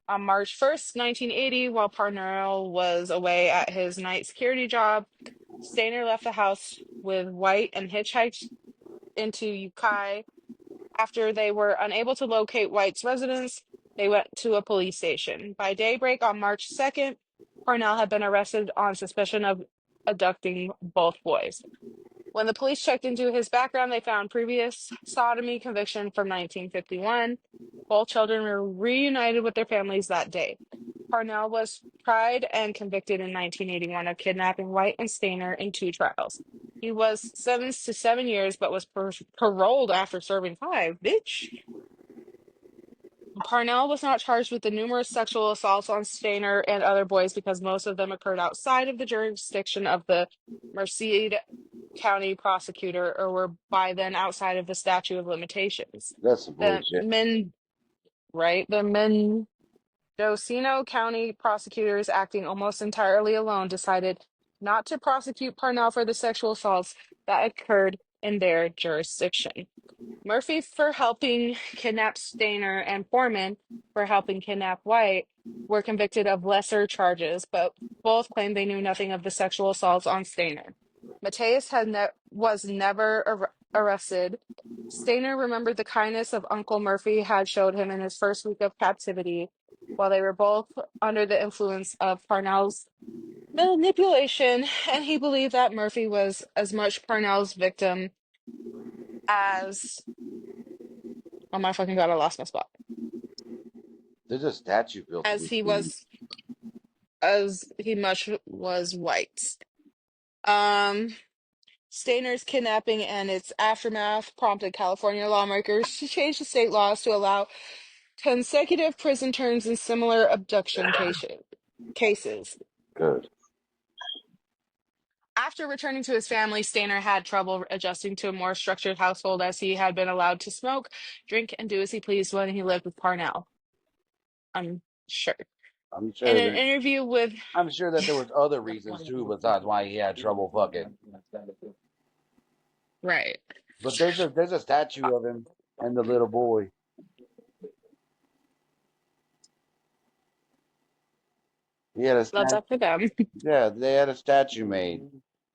On March 1st, 1980, while Parnell was away at his night security job, Stainer left the house with White and hitchhiked into Ukiah. After they were unable to locate White's residence, they went to a police station. By daybreak on March 2nd, Parnell had been arrested on suspicion of abducting both boys. When the police checked into his background, they found previous sodomy conviction from 1951. Both children were reunited with their families that day. Parnell was tried and convicted in 1981 of kidnapping White and Stainer in 2 trials. He was sentenced to 7 years, but was paroled after serving 5. Bitch. Parnell was not charged with the numerous sexual assaults on Stainer and other boys because most of them occurred outside of the jurisdiction of the Merced County prosecutor or were by then outside of the statute of limitations. That's some The bullshit. men, right? The men. Mendocino County prosecutors, acting almost entirely alone, decided not to prosecute Parnell for the sexual assaults that occurred in their jurisdiction. Murphy for helping kidnap Stainer and Foreman for helping kidnap White were convicted of lesser charges, but both claimed they knew nothing of the sexual assaults on Stainer. Mateus was never arrested. Stainer remembered the kindness of Uncle Murphy had showed him in his first week of captivity, while they were both under the influence of Parnell's manipulation, and he believed that Murphy was as much Parnell's victim as oh my fucking god, I lost my spot. There's a statue built to As this he dude. was as he much was White. Um Stainer's kidnapping and its aftermath prompted California lawmakers to change the state laws to allow consecutive prison terms in similar abduction cases. Good. After returning to his family, Stainer had trouble adjusting to a more structured household as he had been allowed to smoke, drink, and do as he pleased when he lived with Parnell. I'm sure. I'm In sure an that interview with I'm sure that there was other reasons too besides why he had trouble fucking. right. But there's a statue of him and the little boy. He had a Love statue. that for them. Yeah, they had a statue made,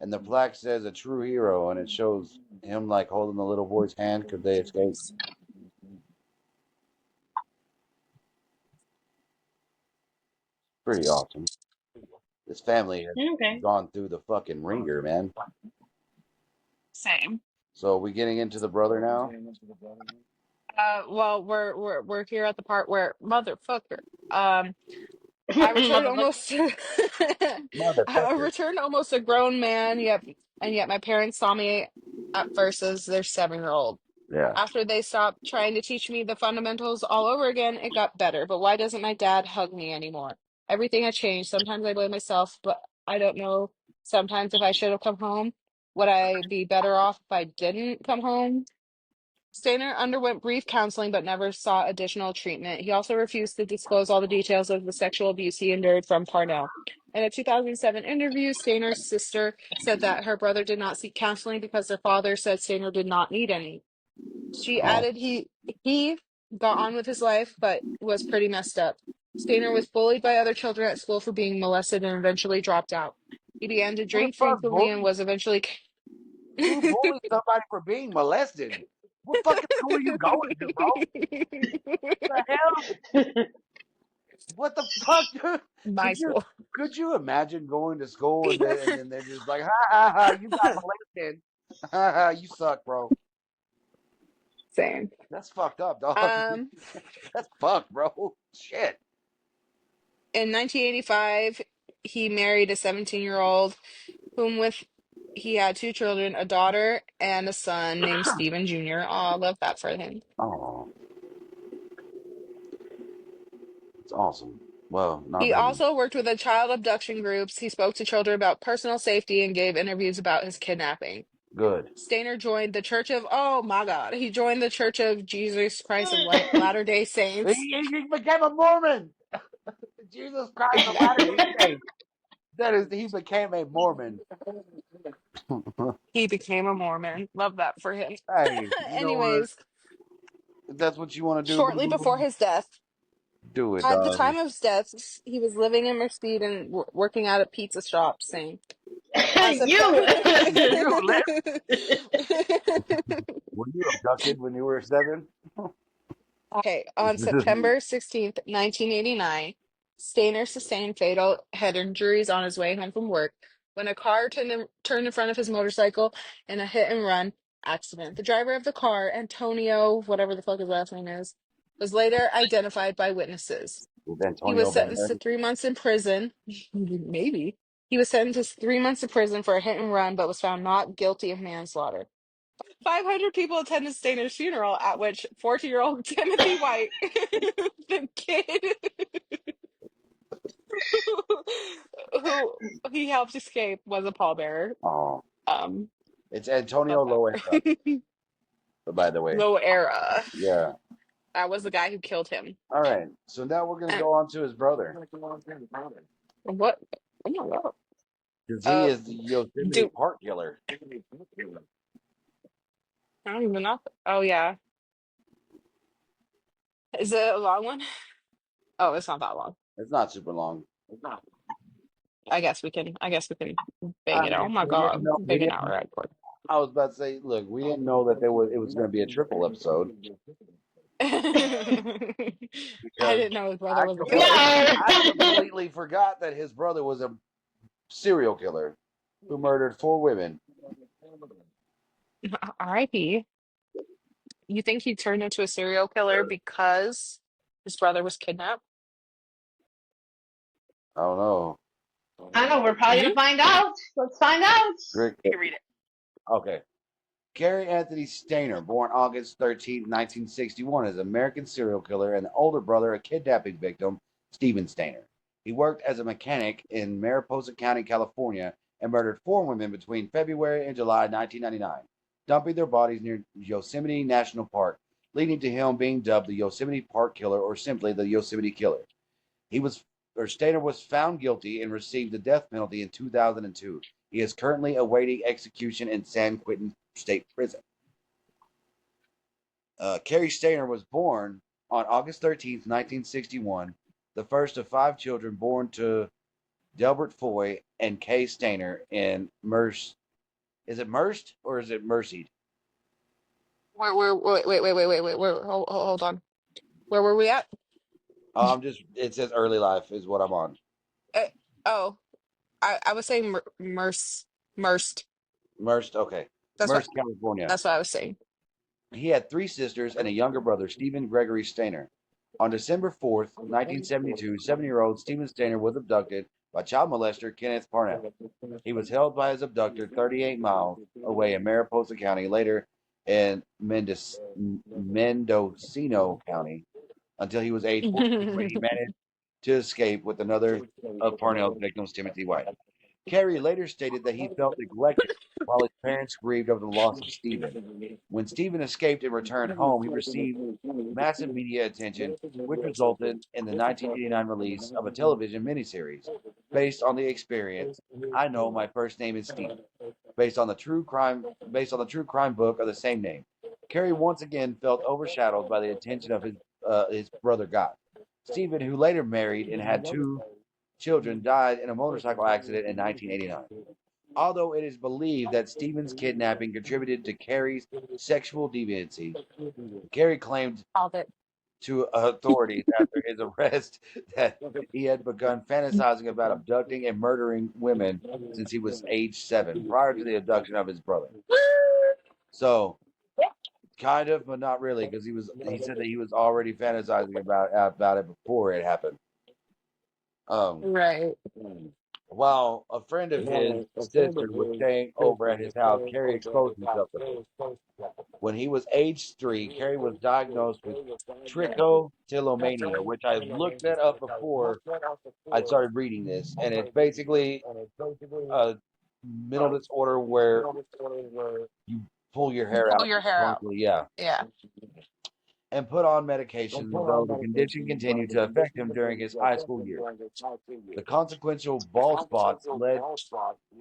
and the plaque says a true hero, and it shows him like holding the little boy's hand because they escaped. Pretty awesome. This family has Okay. gone through the fucking ringer, man. Same. So we getting into the brother now? Well, we're here at the part where motherfucker. Um, I returned Motherfucker. almost. I Motherfucker. returned almost a grown man. Yet, and yet my parents saw me at first as their 7-year-old. Yeah. After they stopped trying to teach me the fundamentals all over again, it got better. But why doesn't my dad hug me anymore? Everything had changed. Sometimes I blame myself, but I don't know. Sometimes if I should have come home, would I be better off if I didn't come home? Stainer underwent brief counseling but never sought additional treatment. He also refused to disclose all the details of the sexual abuse he endured from Parnell. In a 2007 interview, Stainer's sister said that her brother did not seek counseling because their father said Stainer did not need any. She Oh, added he got on with his life but was pretty messed up. Stainer was bullied by other children at school for being molested and eventually dropped out. He began to who the drink fuck frequently and bullied? was eventually Who bullied somebody for being molested? What fucking school are you going to, bro? What the hell? What the fuck, dude? my Could you school. could you imagine going to school and then they're just like, ha ha ha, you got molested. Ha ha, you suck, bro. Same. That's fucked up, dog. Um, That's fucked, bro. Shit. in 1985, he married a 17-year-old whom with he had 2 children, a daughter and a son named Stephen Jr. Oh, I love that for him. Oh, it's awesome. Well, not He really. also worked with the child abduction groups. He spoke to children about personal safety and gave interviews about his kidnapping. Good. Stainer joined the Church of, oh my God, he joined the Church of Jesus Christ of Latter-day Saints. He became a Mormon. Jesus Christ of Latter-day Saints. That is, he became a Mormon. He became a Mormon. Love that for him. Hey, you know what? Anyways, If that's what you want to do, shortly before boo-boo, his death, do it, at the dog. time of his death, he was living in Mesquite and working at a pizza shop. Saying, on You. September. You live? Were you abducted when you were 7? Okay, on September 16th, 1989, Stainer sustained fatal head injuries on his way home from work when a car turned in front of his motorcycle in a hit and run accident. The driver of the car, Antonio, whatever the fuck his last name is, was later identified by witnesses. With He was Antonio sentenced to Banderas? 3 months in prison. Maybe. He was sentenced to 3 months in prison for a hit and run, but was found not guilty of manslaughter. 500 people attended Stainer's funeral, at which 14-year-old Timothy White, the kid who he helped escape, was a pallbearer. Oh, Um, it's love Antonio that Loera, for him. by the way. Low era. Yeah. I was the guy who killed him. All right. So now we're gonna And go on to his brother what? Oh my god. because he Uh, is the Yosemite do Park killer. I don't even know. Oh yeah. Is it a long one? Oh, it's not that long. It's not super long. I guess we can bang I it out. Oh mean, my we didn't god. know. We Bang an didn't. hour record. I was about to say, look, we didn't know that there was. It was going to be a triple episode I because didn't know his brother was a We killer. I are. completely forgot that his brother was a serial killer who murdered 4 women. R.I.P. You think he turned into a serial killer because his brother was kidnapped? I don't know. I don't know. We're probably Hmm? gonna find out. Let's find out. Rick. You read it. Okay. Gary Anthony Stainer, born August 13th, 1961, is an American serial killer and the older brother of kidnapping victim Stephen Stainer. He worked as a mechanic in Mariposa County, California, and murdered 4 women between February and July 1999, dumping their bodies near Yosemite National Park, leading to him being dubbed the Yosemite Park Killer or simply the Yosemite Killer. He was Stainer was found guilty and received the death penalty in 2002. He is currently awaiting execution in San Quentin State Prison. Carrie Stainer was born on August 13th, 1961, the first of 5 children born to Delbert Foy and Kay Stainer in Merced. Is it Merced or is it Mercied? Wait. Hold on. Where were we at? It says early life is what I'm on. Uh, oh, I was saying Merced. Merced, okay. That's what Merced, California. that's what I was saying. He had 3 sisters and a younger brother, Stephen Gregory Stainer. On December 4th, 1972, 7-year-old Stephen Stainer was abducted by child molester Kenneth Parnell. He was held by his abductor 38 miles away in Mariposa County, later in Mendocino County, until he was age 14 when he managed to escape with another of Parnell's victims, Timothy White. Carey later stated that he felt neglected while his parents grieved over the loss of Stephen. When Stephen escaped and returned home, he received massive media attention, which resulted in the 1989 release of a television miniseries based on the experience. I know my first name is Stephen, based on the true crime book of the same name. Carey once again felt overshadowed by the attention of his brother God. Stephen, who later married and had 2 children, died in a motorcycle accident in 1989. Although it is believed that Stephen's kidnapping contributed to Carey's sexual deviancy, Carey claimed Called it. to authorities after his arrest that he had begun fantasizing about abducting and murdering women since he was age 7, prior to the abduction of his brother. So, kind of, but not really, because he said that he was already fantasizing about it before it happened. Um, Right. while a friend of his sister was staying over at his house, Carey exposed himself to her. When he was age 3, Carey was diagnosed with trichotillomania, which I looked that up before I started reading this, and it's basically a mental disorder where you pull your hair Pull out your hair out. wrongfully, yeah, Yeah. and put on medications, though the condition continued to affect him during his high school years. The consequential bald spots led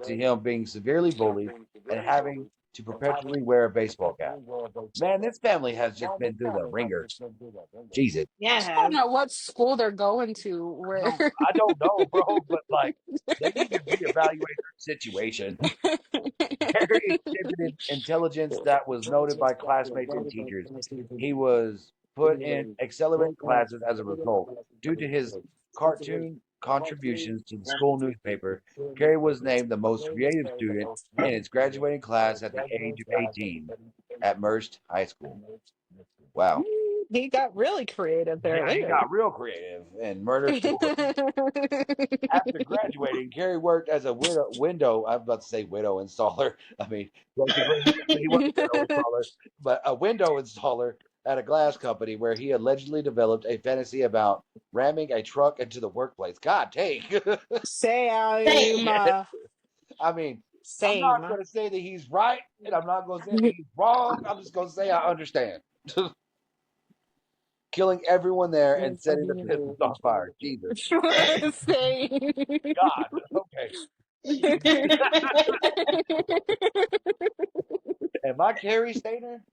to him being severely bullied and having to perpetually wear a baseball cap. Man, this family has just been through the ringer. Jesus. Yeah, it I don't has. know what school they're going to where I don't know, bro, but like they need to reevaluate their situation. Very exhibited intelligence that was noted by classmates and teachers. He was put in accelerated classes as a result. Due to his cartoon contributions to the school newspaper, Gary was named the most creative student in his graduating class at the age of 18 at Merced High School. Wow. he got really creative there Yeah, he later. got real creative and murdered 4 women. After graduating, Gary worked as a window. I'm about to say widow installer. I mean, basically, he was a widow installer, but a window installer at a glass company where he allegedly developed a fantasy about ramming a truck into the workplace. God, take. Same. Same. I mean, I'm not Same. going to say that he's right, and I'm not going to say that he's wrong. I'm just going to say I understand. killing everyone there and setting the business on fire. Jesus. Same. God. Okay. Am I Carrie Stainer?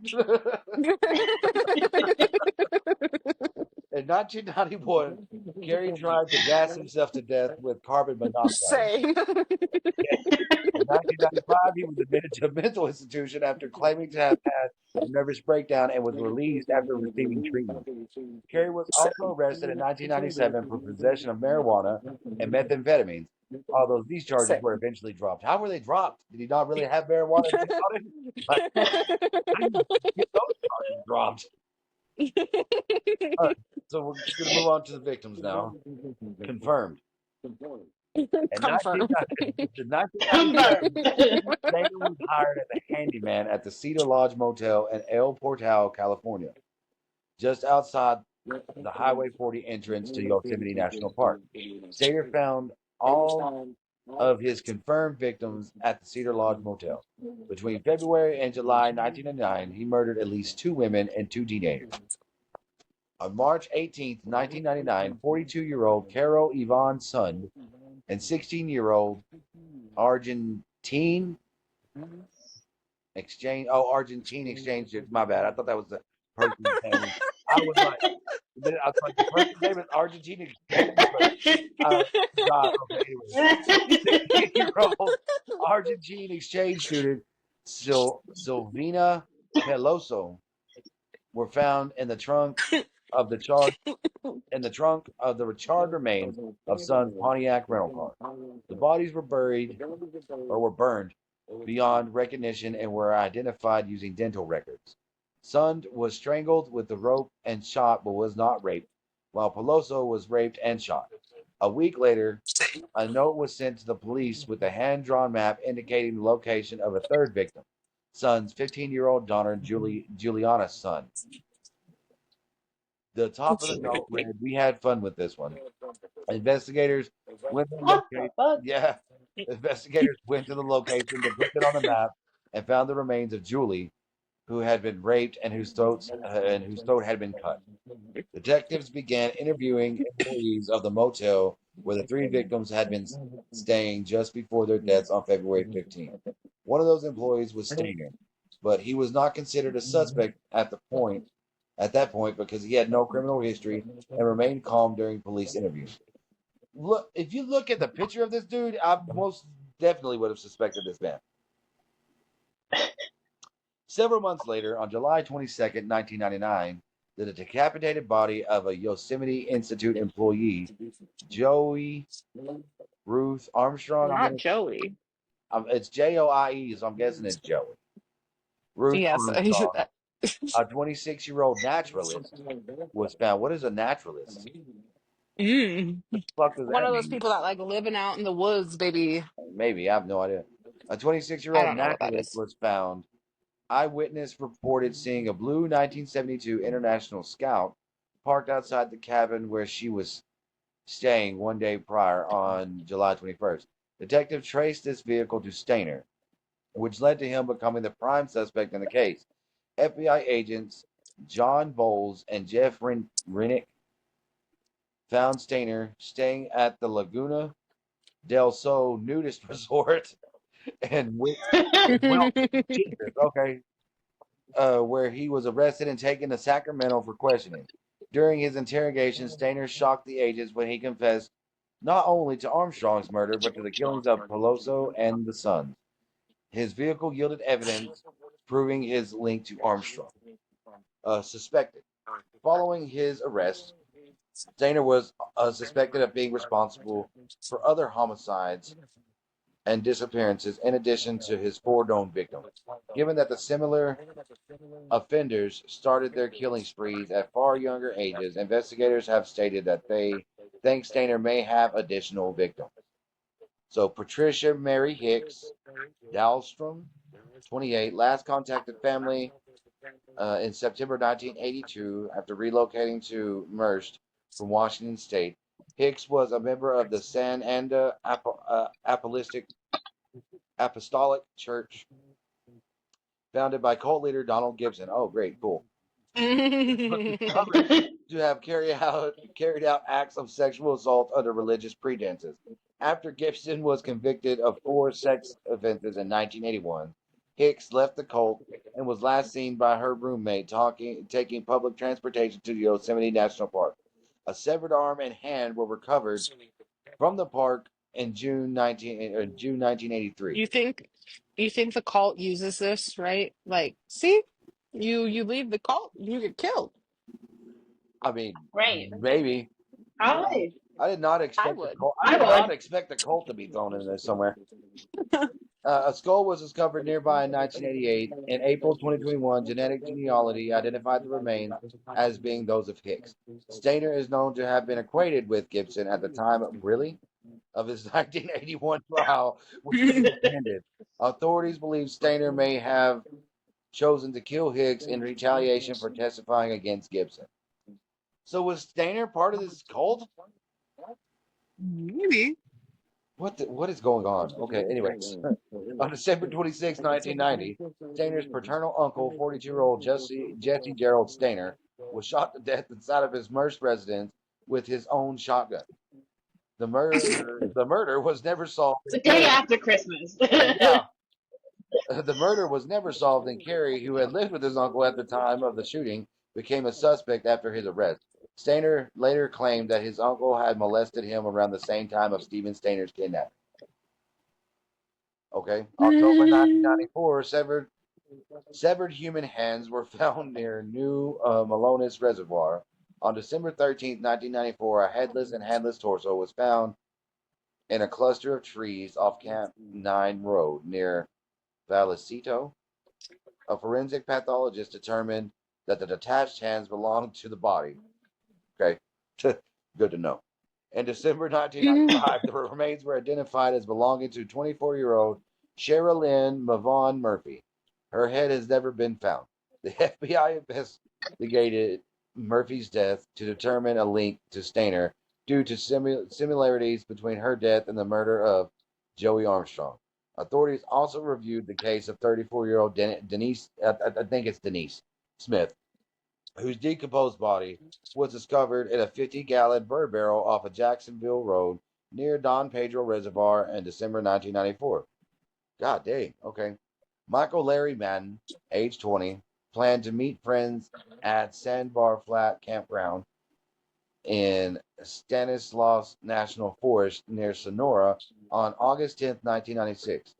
In 1991, Carey tried to gas himself to death with carbon monoxide. Same. In 1995, he was admitted to a mental institution after claiming to have had a nervous breakdown and was released after receiving treatment. Carey was also arrested in 1997 for possession of marijuana and methamphetamines, although these charges were eventually dropped. How were they dropped? Did he not really have marijuana and on him? Like, how do you get those charges dropped? All right, so we're just going to move on to the victims now. Confirmed. In Confirm. 1997, Sagan was hired as a handyman at the Cedar Lodge Motel in El Portal, California, just outside the Highway 40 entrance to Yosemite National Park. Sater found all of his confirmed victims at the Cedar Lodge Motel. Between February and July 1999, he murdered at least 2 women and 2 teenagers. On March 18, 1999, 42-year-old Carol Yvonne Sund and 16-year-old Argentine exchange. My bad. I thought that was the person's name. I was like, the person's name is Argentine Exchange, but God, okay, anyway. 16-year-old Argentine exchange student Silvina Peloso were found in the trunk of the charred remains of Sun's Pontiac rental car. The bodies were burned beyond recognition and were identified using dental records. Sund was strangled with the rope and shot but was not raped, while Peloso was raped and shot. A week later, a note was sent to the police with a hand-drawn map indicating the location of a third victim, Sund's 15-year-old daughter, Juliana Sund. The top of the note read, "We had fun with this one." Investigators went to the What the location. fuck? Yeah, investigators went to the location to put it on the map and found the remains of Julie, who had been raped and whose throat had been cut. Detectives began interviewing employees of the motel where the 3 victims had been staying just before their deaths on February 15th. One of those employees was Stainer, but he was not considered a suspect at that point because he had no criminal history and remained calm during police interviews. Look, if you look at the picture of this dude, I most definitely would have suspected this man. Several months later, on July 22nd, 1999, the decapitated body of a Yosemite Institute employee, Joey Ruth Armstrong. Not Joey. It's Joie, so I'm guessing it's Joey. Ruth Yes. Armstrong, a 26-year-old naturalist, was found. What is a naturalist? Mm. What the fuck does One that of those mean? people that like living out in the woods, baby. Maybe, I have no idea. A I 26-year-old don't know what that naturalist is. was found. Eyewitness reported seeing a blue 1972 International Scout parked outside the cabin where she was staying one day prior on July 21st. Detective traced this vehicle to Stainer, which led to him becoming the prime suspect in the case. FBI agents John Bowles and Jeff Rennick found Stainer staying at the Laguna del Sol nudist resort and well, Jesus, okay, where he was arrested and taken to Sacramento for questioning. During his interrogation, Stainer shocked the agents when he confessed not only to Armstrong's murder, but to the killings of Peloso and the Sons. His vehicle yielded evidence proving his link to Armstrong. Suspected. Following his arrest, Stainer was suspected of being responsible for other homicides and disappearances in addition to his 4 known victims. Given that the similar offenders started their killing sprees at far younger ages, investigators have stated that they think Stainer may have additional victims. So Patricia Mary Hicks Dahlstrom, 28, last contacted family in September 1982 after relocating to Merced from Washington State. Hicks was a member of the San Anda Apostolic Church, founded by cult leader Donald Gibson. Oh, great, cool. was discovered to have carried out acts of sexual assault under religious pretenses. After Gibson was convicted of 4 sex offenses in 1981, Hicks left the cult and was last seen by her roommate taking public transportation to Yosemite National Park. A severed arm and hand were recovered from the park in June 1983. You think you think the cult uses this, right? Like, see, you leave the cult, you get killed. I mean, Right. maybe. Probably. I did not I expect the would. cult. I I did not would. expect the cult to be thrown in there somewhere. A skull was discovered nearby in 1988. In April 2021, genetic genealogy identified the remains as being those of Hicks. Stainer is known to have been acquainted with Gibson at the time, really, of his 1981 trial, which he attended. Authorities believe Stainer may have chosen to kill Hicks in retaliation for testifying against Gibson. So was Stainer part of this cult? Maybe. What is going on? Okay, anyways. On December 26, 1990, Stainer's paternal uncle, 42-year-old Jesse Gerald Stainer, was shot to death inside of his Merce residence with his own shotgun. The murder was never solved. The day after Christmas. Yeah, the murder was never solved, and Carey, who had lived with his uncle at the time of the shooting, became a suspect after his arrest. Stainer later claimed that his uncle had molested him around the same time of Stephen Stainer's kidnapping. Okay, October 1994, severed human hands were found near New Melones Reservoir. On December 13th, 1994, a headless and handless torso was found in a cluster of trees off Camp 9 Road near Vallecito. A forensic pathologist determined that the detached hands belonged to the body. Okay, good to know. In December 1995, the remains were identified as belonging to 24-year-old Sherilyn Mavon Murphy. Her head has never been found. The FBI investigated Murphy's death to determine a link to Stainer due to similarities between her death and the murder of Joey Armstrong. Authorities also reviewed the case of 34-year-old Denise, I think it's Denise Smith, whose decomposed body was discovered in a 50-gallon bird barrel off of Jacksonville Road near Don Pedro Reservoir in December 1994. God dang, okay. Michael Larry Madden, age 20, planned to meet friends at Sandbar Flat Campground in Stanislaus National Forest near Sonora on August 10th, 1996,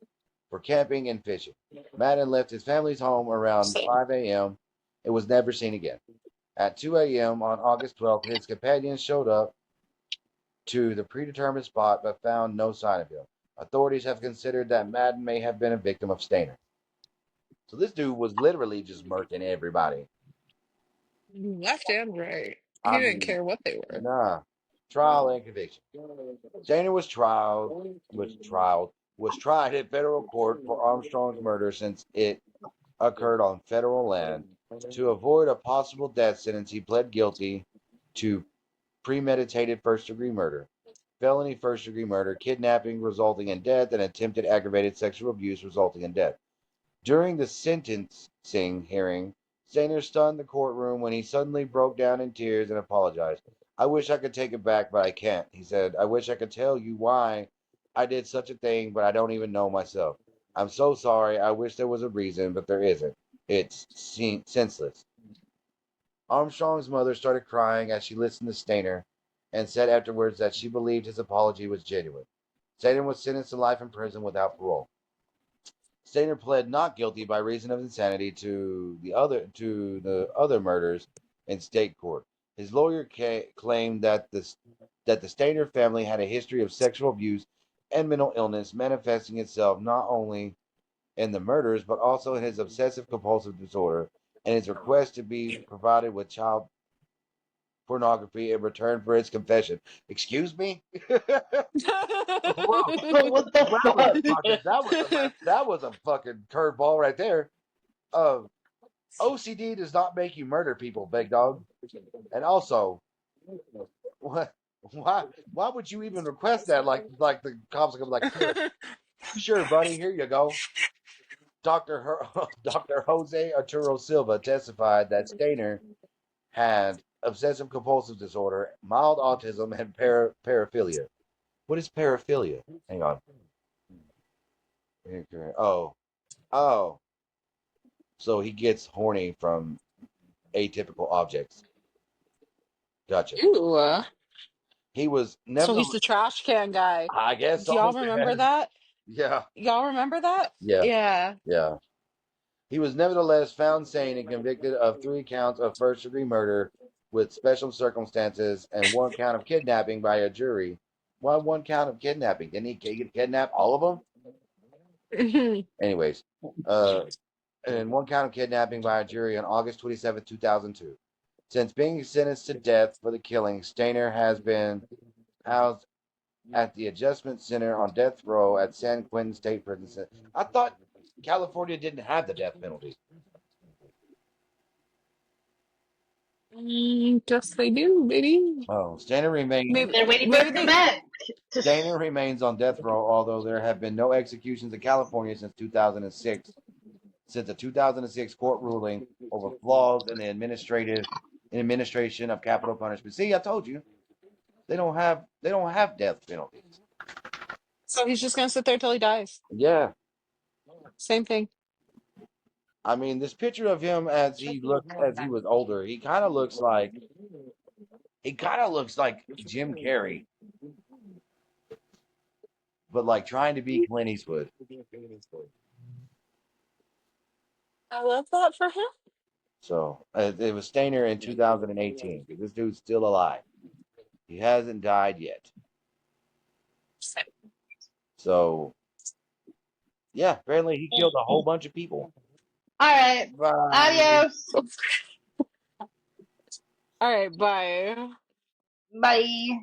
for camping and fishing. Madden left his family's home around Same. 5 a.m. and was never seen again. At 2 a.m. on August 12th, his companions showed up to the predetermined spot but found no sign of him. Authorities have considered that Madden may have been a victim of Stainer. So this dude was literally just murking everybody. Left and right. He I didn't mean, care what they were. nah. Trial and conviction. Stainer was tried in federal court for Armstrong's murder since it occurred on federal land. To avoid a possible death sentence, he pled guilty to premeditated first-degree murder, felony first-degree murder, kidnapping resulting in death, and attempted aggravated sexual abuse resulting in death. During the sentencing hearing, Stainer stunned the courtroom when he suddenly broke down in tears and apologized. I wish I could take it back, but I can't, he said. I wish I could tell you why I did such a thing, but I don't even know myself. I'm so sorry. I wish there was a reason, but there isn't. It's senseless. Armstrong's mother started crying as she listened to Stainer and said afterwards that she believed his apology was genuine. Stainer was sentenced to life in prison without parole. Stainer pled not guilty by reason of insanity to the other murders in state court. His lawyer claimed that the Stainer family had a history of sexual abuse and mental illness, manifesting itself not only in the murders but also in his obsessive compulsive disorder and his request to be provided with child pornography in return for his confession. Excuse me? Whoa. What the That was fuck? fucking that was a fucking curveball right there. Uh, OCD does not make you murder people, big dog. And also, what why would you even request that? Like the cops are gonna be like, sure, buddy, here you go. Dr. Jose Arturo Silva testified that Stainer had obsessive compulsive disorder, mild autism, and paraphilia. What is paraphilia? Hang on. Oh, oh. So he gets horny from atypical objects. Gotcha. Ew. He was So he's nevertheless, the trash can guy. I guess Do so, y'all Mr. remember Head. that? Yeah, Y'all remember that? yeah, Yeah. yeah. He was nevertheless found sane and convicted of 3 counts of first-degree murder with special circumstances and 1 count of kidnapping by a jury. Why 1 count of kidnapping? Didn't he kidnap all of them? Anyways, uh, and 1 count of kidnapping by a jury on August 27, 2002. Since being sentenced to death for the killing, Stainer has been housed at the Adjustment Center on death row at San Quentin State Prison. I thought California didn't have the death penalty. Yes, they do, baby. Oh, Stainer remains Maybe, They're waiting for maybe the they. Met to. Stainer remains on death row, although there have been no executions in California since 2006. Since the 2006 court ruling over flaws in the administration of capital punishment. See, I told you they don't have death penalties. So he's just gonna sit there till he dies. Yeah, Same thing. I mean, this picture of him as he was older, he kind of looks like Jim Carrey, but like trying to be Clint Eastwood. I love that for him. So it was Stainer in 2018. This dude's still alive. He hasn't died yet. So yeah, apparently he killed a whole bunch of people. All right. Bye. Adios. All right, bye. Bye.